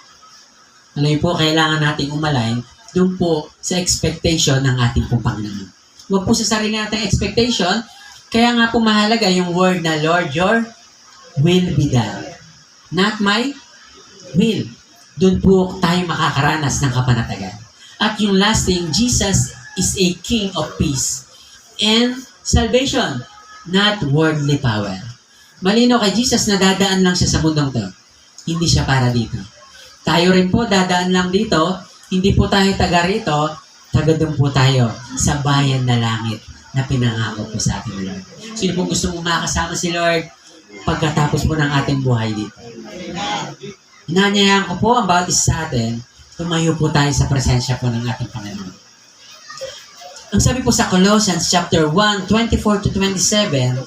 Ano yun po, kailangan nating umalign doon po sa expectation ng ating pong Panginoon. Huwag po sa sarili nating expectation, kaya nga po mahalaga yung word na, Lord, your will be done. Not my will. Doon po tayo makakaranas ng kapanatagan. At yung last thing, Jesus is a King of peace and salvation, not worldly power. Malino kay Jesus na dadaan lang siya sa mundong to. hindi siya para dito. Tayo rin po, dadaan lang dito, hindi po tayo taga rito, taga doon po tayo sa bayan na langit na pinangako po sa ating Lord. Sino po gusto mong makasama si Lord pagkatapos po ng ating buhay dito? Inanyayahan ko po ang bawat isa sa atin, tumayo po tayo sa presensya po ng ating Panginoon. Ang sabi po sa Colossians chapter 1, 24 to 27,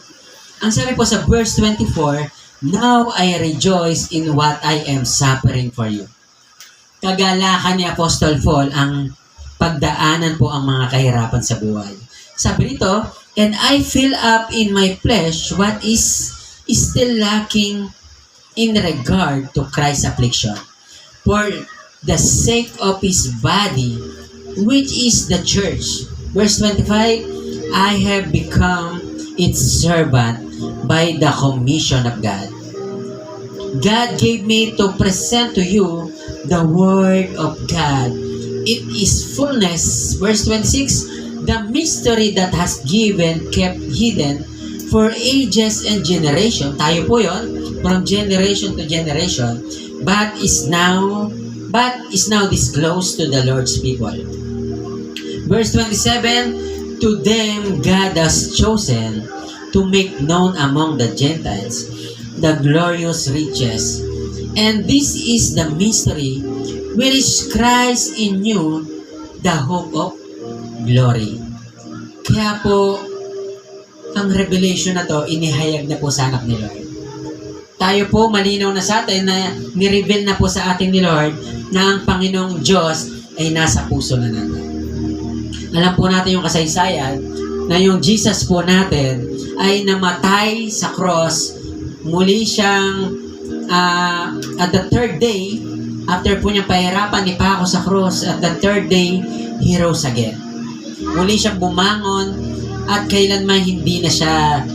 ang sabi po sa verse 24, "Now I rejoice in what I am suffering for you." Kagalakan ni Apostle Paul ang pagdaanan po ang mga kahirapan sa buhay. Sabi rito, "And I fill up in my flesh what is still lacking in regard to Christ's affliction, for the sake of His body, which is the church." Verse 25, "I have become its servant by the commission of God. God gave me to present to you the word of God. It is fullness." Verse 26, "The mystery that has given kept hidden for ages and generation." Tayo po yon, from generation to generation, but is now disclosed to the Lord's people. Verse 27, "To them God has chosen to make known among the Gentiles the glorious riches. And this is the mystery, which is Christ in you, the hope of glory." Kaya po, ang revelation na to, inihayag na po sa anak ni Lord. Tayo po, malinaw na sa atin na nireveal na po sa atin ni Lord na ang Panginoong Diyos ay nasa puso na natin. Alam po natin yung kasaysayan na yung Jesus po natin ay namatay sa cross. Muli siyang at the third day, after po niyang pahirapan, ipako sa cross, at the third day, He rose again. Muli siyang bumangon at kailanman hindi na siya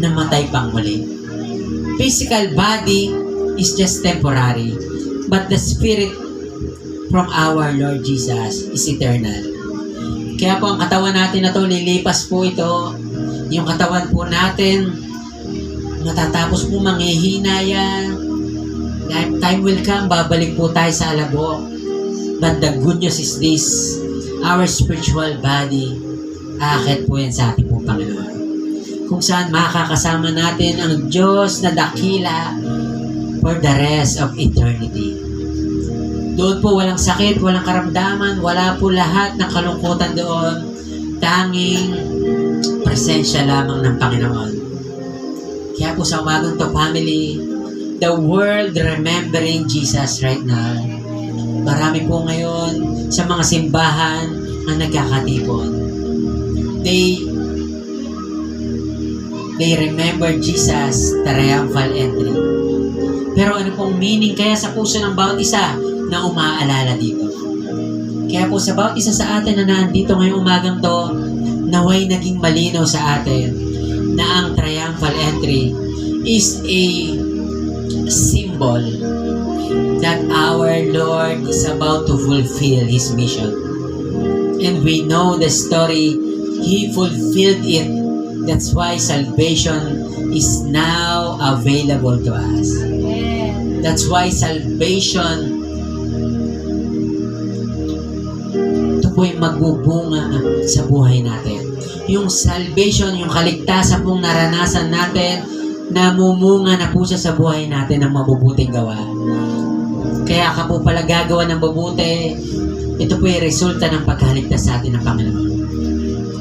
namatay pang muli. Physical body is just temporary, but the spirit from our Lord Jesus is eternal. Kaya po ang katawan natin na to, lilipas po ito. Yung katawan po natin, matatapos po manghihina yan. Time will come, babalik po tayo sa alabok. But the good news is this, our spiritual body, aakit po yan sa ating po Panginoon. Kung saan makakasama natin ang Diyos na dakila for the rest of eternity. Doon po walang sakit, walang karamdaman, wala po lahat ng kalungkutan doon. Tanging presensya lamang ng Panginoon. Kaya po sa umagang to, family, the world remembering Jesus right now. Marami po ngayon sa mga simbahan ang nagkakatipon. They remember Jesus, triumphal entry. Pero ano pong meaning kaya sa puso ng bawat isa na umaalala dito? Kaya po sa bawat isa sa atin na nandito ngayong umagang to, naway naging malinaw sa atin na ang triumphal entry is a symbol that our Lord is about to fulfill His mission. And we know the story, He fulfilled it. That's why salvation is now available to us. That's why salvation, ito po'y magbubunga sa buhay natin. Yung salvation, yung kaligtasan pong naranasan natin, namumunga na po siya sa buhay natin ng mabubuting gawa. Kaya ka po pala gagawa ng mabuti, ito po ay resulta ng pagkaligtas sa atin ng Panginoon.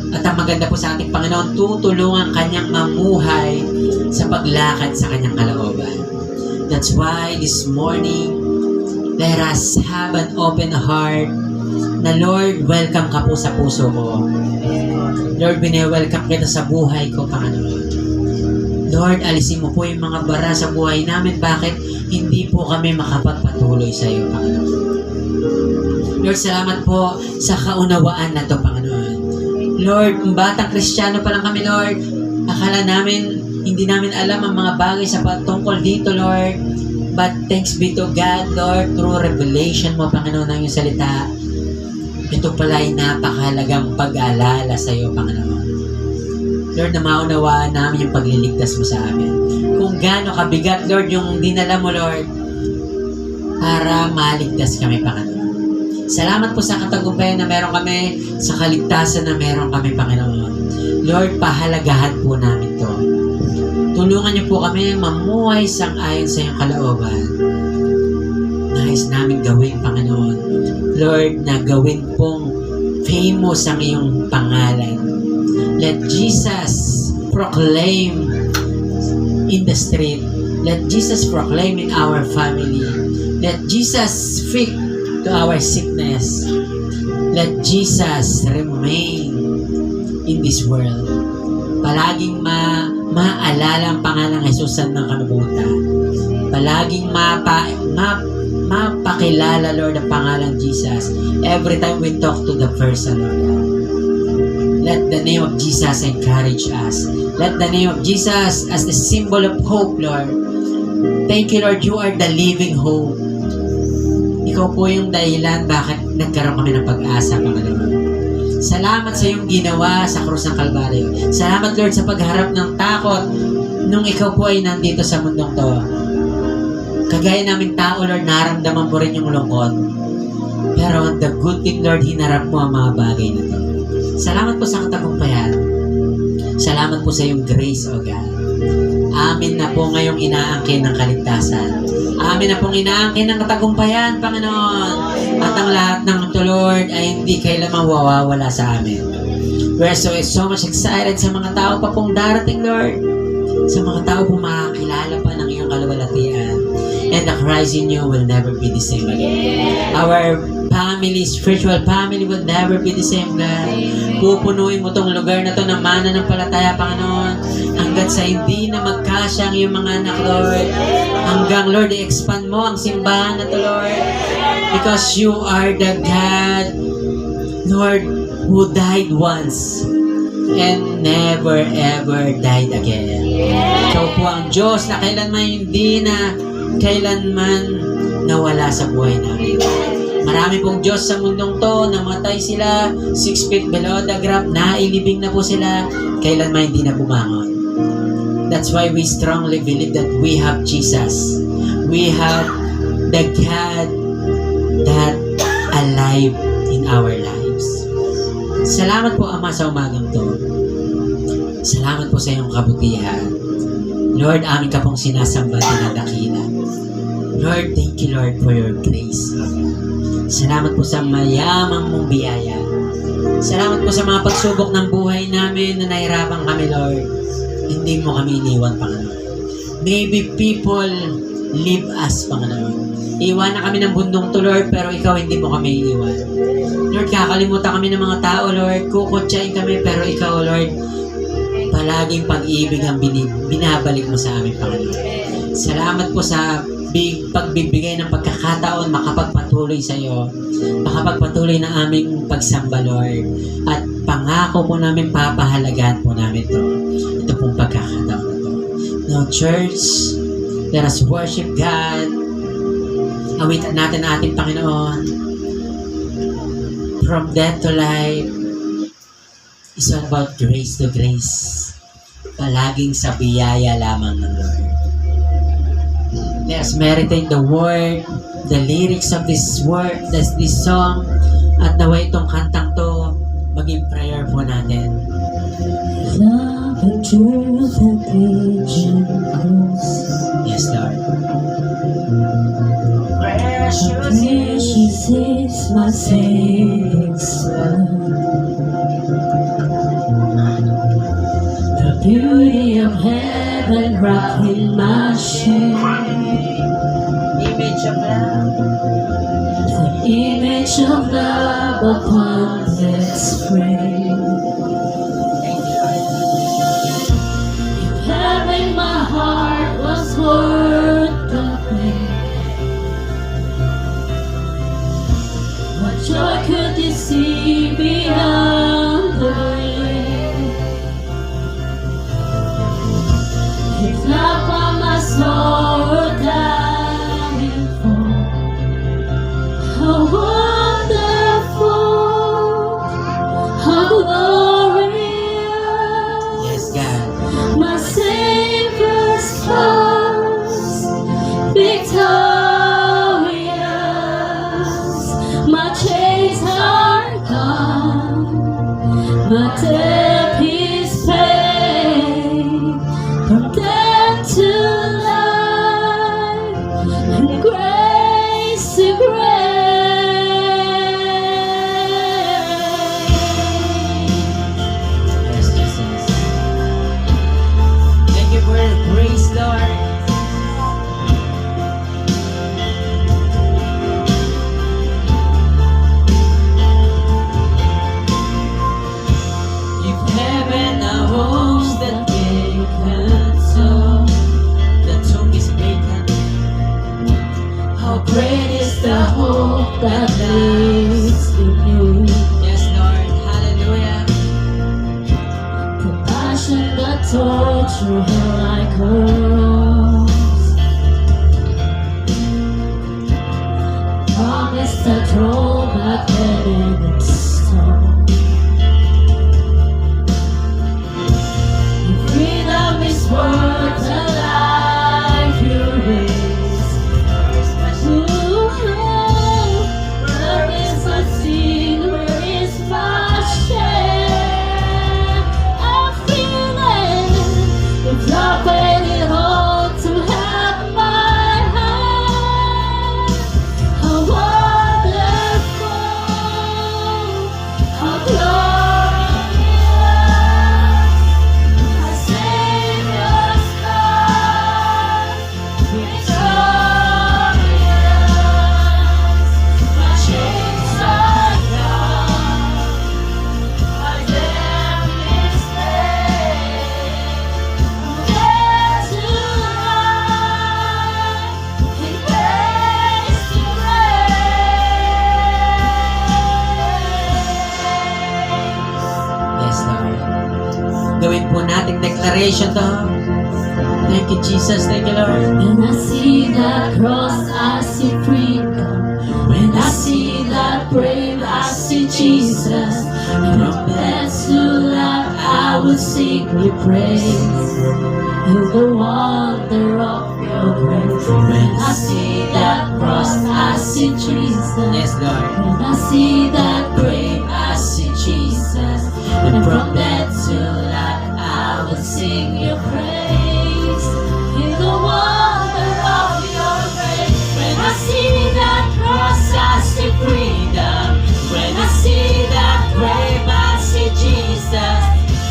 At ang maganda po sa ating Panginoon, tutulungan kanyang mamuhay sa paglakad sa kanyang kalooban. That's why this morning, let us have an open heart na Lord, welcome ka po sa puso ko. Lord, bine-welcome kita sa buhay ko, Panginoon. Lord, alisin mo po yung mga bara sa buhay namin. Bakit hindi po kami makapagpatuloy sa iyo, Panginoon? Lord, salamat po sa kaunawaan na to, Panginoon. Lord, kung batang Kristiyano pa lang kami, Lord, akala namin, hindi namin alam ang mga bagay sa patungkol dito, Lord. But thanks be to God, Lord, through revelation mo, Panginoon, ng iyong salita. Ito pala ay napakahalagang pag-aalala sa iyo, Panginoon. Lord, na maunawaan namin yung pagliligtas mo sa amin. Kung gaano kabigat, Lord, yung dinala mo, Lord, para maligtas kami, Panginoon. Salamat po sa katagumpayan na meron kami, sa kaligtasan na meron kami, Panginoon. Lord, pahalagahan po namin to. Tulungan niyo po kami mamuhay sang-ayon sa iyong kalooban. Nais namin gawin, Panginoon. Lord, na gawin pong famous ang iyong pangalan. Let Jesus proclaim in the street. Let Jesus proclaim in our family. Let Jesus speak to our sickness. Let Jesus remain in this world. Palaging maalala ang pangalang Jesus ng kanubutan. Palaging mapakilala, Lord, ang pangalang Jesus every time we talk to the person, Lord. Let the name of Jesus encourage us. Let the name of Jesus as the symbol of hope, Lord. Thank you, Lord. You are the living hope. Ikaw po yung dahilan bakit nagkaroon kami ng pag-asa, Panginoon. Salamat sa iyong ginawa sa krus ng Kalbaryo. Salamat, Lord, sa pagharap ng takot nung ikaw po ay nandito sa mundong to. Kagaya namin tao, Lord, naramdaman mo rin yung lungkot. Pero the good thing, Lord, hinarap mo ang mga bagay na to. Salamat po sa katagumpayan. Salamat po sa iyong grace, O God. Amin na po ngayong inaangkin ng kaligtasan. Amin na pong inaangkin ng katagumpayan, Panginoon. At ang lahat ng ito, Lord, ay hindi kailanman mawawala sa amin. We're so much excited sa mga tao pa pong darating, Lord. Sa mga tao pong makakilala pa ng iyong kaluwalhatian. And the Christ in you will never be the same again. Our family, spiritual family will never be the same, God. Pupunuin mo tong lugar na to ng mananampalataya, Panginoon. Hanggat sa hindi na magkasya ang iyong mga anak, Lord. Hanggang, Lord, i-expand mo ang simbahan na to, Lord. Because you are the God, Lord, who died once and never ever died again. Ikaw po ang Diyos na kailanman nawala sa buhay namin. Marami pong Diyos sa mundong to, namatay sila, 6 feet below the ground, nailibing na po sila, kailanman hindi na bumangon. That's why we strongly believe that we have Jesus. We have the God that alive in our lives. Salamat po, Ama, sa umagang to. Salamat po sa iyong kabutihan. Lord, amin ka pong sinasamba na dakila. Lord, thank you, Lord, for your grace. Salamat po sa mayamang mong biyaya. Salamat po sa mga pagsubok ng buhay namin na nahirapan kami, Lord. Hindi mo kami iniwan, Panginoon. Maybe people leave us, Panginoon. Iwan na kami ng bundong to, Lord, pero ikaw hindi mo kami iiwan. Lord, kakalimutan kami ng mga tao, Lord. Kukutsain kami, pero ikaw, Lord, palaging pag-ibig ang binabalik mo sa amin, Panginoon. Salamat po sa pagbibigay ng pagkakataon makapagpatuloy sa iyo, makapagpatuloy na aming pagsamba, Lord. At pangako po namin, papahalagahan po namin ito pong pagkakataon na to. Now, church, let us worship God. Awitan natin ang ating Panginoon. From death to life is all about grace to grace. Palaging sa biyaya lamang ng Lord. Let us meditate the word, the lyrics of this word, this song, at naway itong kantang to, maging prayer po natin. Love and truth and patience. Yes, Lord. Precious is my saving son. The beauty of heaven wrapped in my shame. Image of love. The image of love upon this frame. If having my heart was worth the pain, what joy could you see beyond the rain? If not by my soul dying for, how wonderful, how hope that lives in you. Yes, Lord. Hallelujah. The passion that tore through hell like a rose. Promise that rolled back then in its stone. Your freedom is worth the life you raise. Ooh, where is my sin? Where is my shame? I'm feeling if love waited all to have my hand. How wonderful, how glorious, our Savior's love, victorious. My chains are gone, my death is paid. Dead to life, in grace to grace. Yes, Lord. Gawin po nating declaration to. Thank you, Jesus. Thank you, Lord. When I see that cross, I see freedom. When I see that grave, I see Jesus. And from death to life, I will sing your praise. In the wonder of your grace. When I see that cross, I see Jesus. Yes, Lord. When I see that grave, I see Jesus. And from death to life, I will sing your praise. In the wonder of your grace. When I see that cross, I see freedom. When I see that grave, I see Jesus.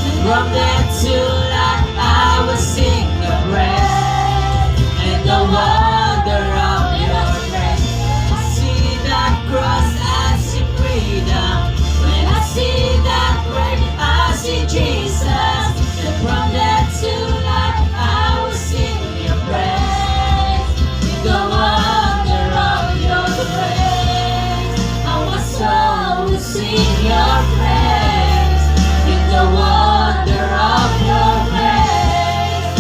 And from death to life, I will sing your praise. In the wonder of your grace. I see that cross, I see freedom. When I see that grave, I see Jesus. And from death to life, I will sing your praise. In the wonder of your grace, our soul will sing your praise. In the wonder of your grace,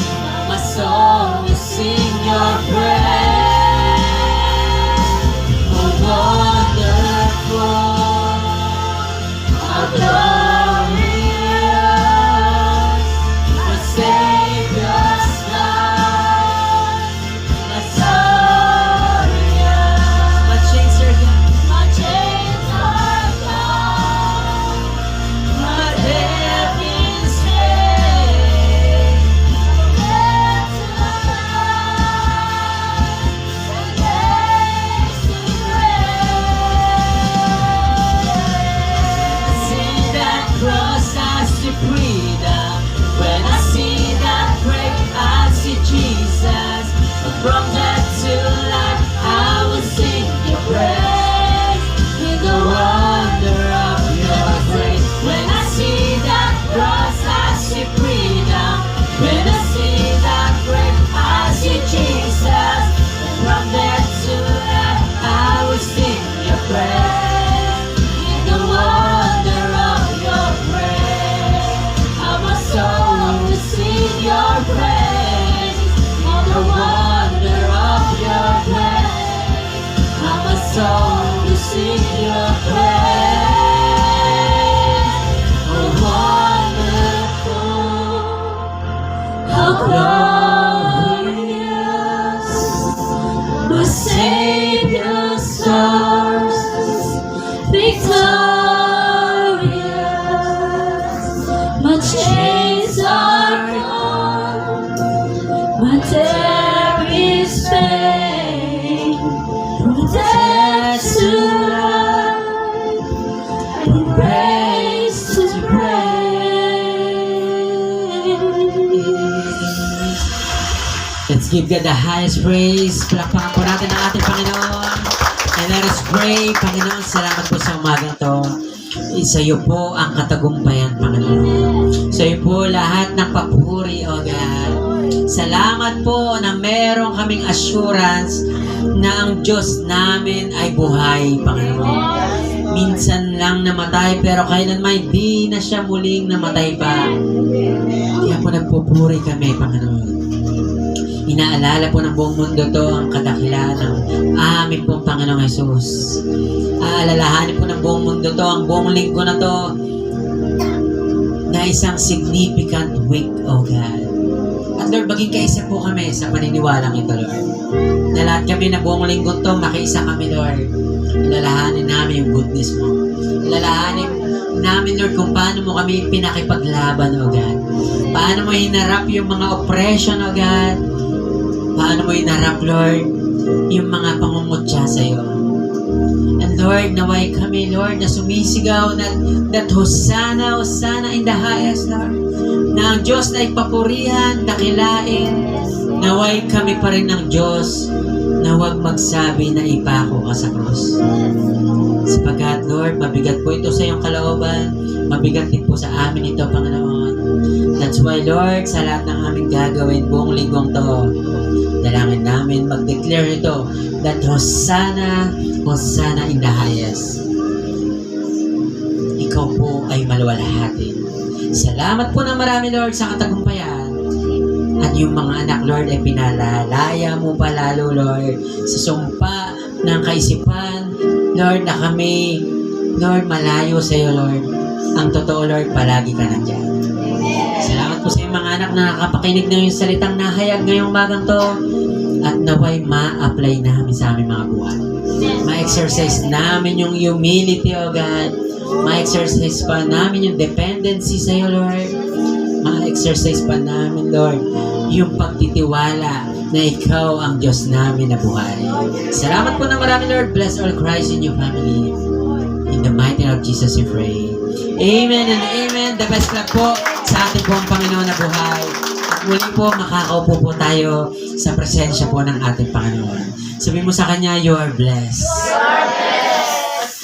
my soul will sing your praise. Oh, wonderful, how glorious, my Savior's love, my glorious. My chains are gone. My chains are gone, my death is paid. Death to life, and grace to grace. See that cross, I see freedom. When I see that grave, I see Jesus. From death to life, I will sing your praise. In the wonder of your grace. When I see that cross, I see freedom. When I see that grave, I see Jesus. From death to life, I will sing your praise. In the wonder of your grace, how my soul will sing your praise. In the wonder of your grace, how my soul will sing your praise. Oh, wonderful, how glorious, my Savior's stars, victorious. My chains are gone, my death is paid. From death to life, from grace to grace. Let's give God the highest praise. Palakpakan po natin ang ating Panginoon. And let us pray. Panginoon, salamat po sa umagang to. Sa iyo po ang katagumpayan, Panginoon. Sa iyo po lahat ng papuri, O God. Salamat po na meron kaming assurance na ang Diyos namin ay buhay, Panginoon. Minsan lang namatay, pero kailanman di na siya muling namatay pa. Kaya po nagpupuri kami, Panginoon. Inaalala po ng buong mundo to ang kadakilaan ng aming pong Panginoong Jesus. Aalalahanin po ng buong mundo to, ang buong linggo na to, na isang significant week, oh God. At Lord, maging kaisa po kami sa paniniwalang ito, Lord. Na lahat kami na buong linggo to, makiisa kami, Lord. Ilalahanin namin yung goodness mo. Ilalahanin namin, Lord, kung paano mo kami pinakipaglaban, oh God. Paano mo hinarap yung mga oppression, oh God. Paano mo hinarap, Lord, yung mga pangungutya sa'yo. And Lord, naway kami, Lord, na sumisigaw that Hosanna, Hosanna in the highest, Lord. Na ang Diyos na ipapurihan, dakilain. Naway kami pa rin ng Diyos na huwag magsabi na ipako ka sa krus. Sapagkat, Lord, mabigat po ito sa iyong kalooban. Mabigat din po sa amin ito, Panginoon. That's why, Lord, sa lahat ng aming gagawin buong linggong to, dalangin namin, mag-declare ito, that Hosanna, Hosanna in the highest. Ikaw po ay maluwalhati. Salamat po ng marami, Lord, sa katagumpayan. At yung mga anak, Lord, ay pinalalaya mo pa lalo, Lord, sa sumpa ng kaisipan, Lord, na kami, Lord, malayo sa iyo, Lord. Ang totoo, Lord, palagi ka nandiyan. Salamat po sa iyong mga anak na nakapakinig ng iyong salitang nahayag ngayong magang to, at naway ma-apply namin sa aming mga buhay. Ma-exercise namin yung humility, O God. Ma-exercise pa namin yung dependency sa iyo, Lord. Ma-exercise pa namin, Lord, yung pagtitiwala na ikaw ang Diyos namin na buhay. Salamat po na marami, Lord. Bless all Christ in your family. In the mighty name of Jesus we pray. Amen and amen. The best luck po sa ating pong Panginoon na buhay. At muli po, makakaupo po tayo sa presensya po ng ating Panginoon. Sabihin mo sa Kanya, you are blessed.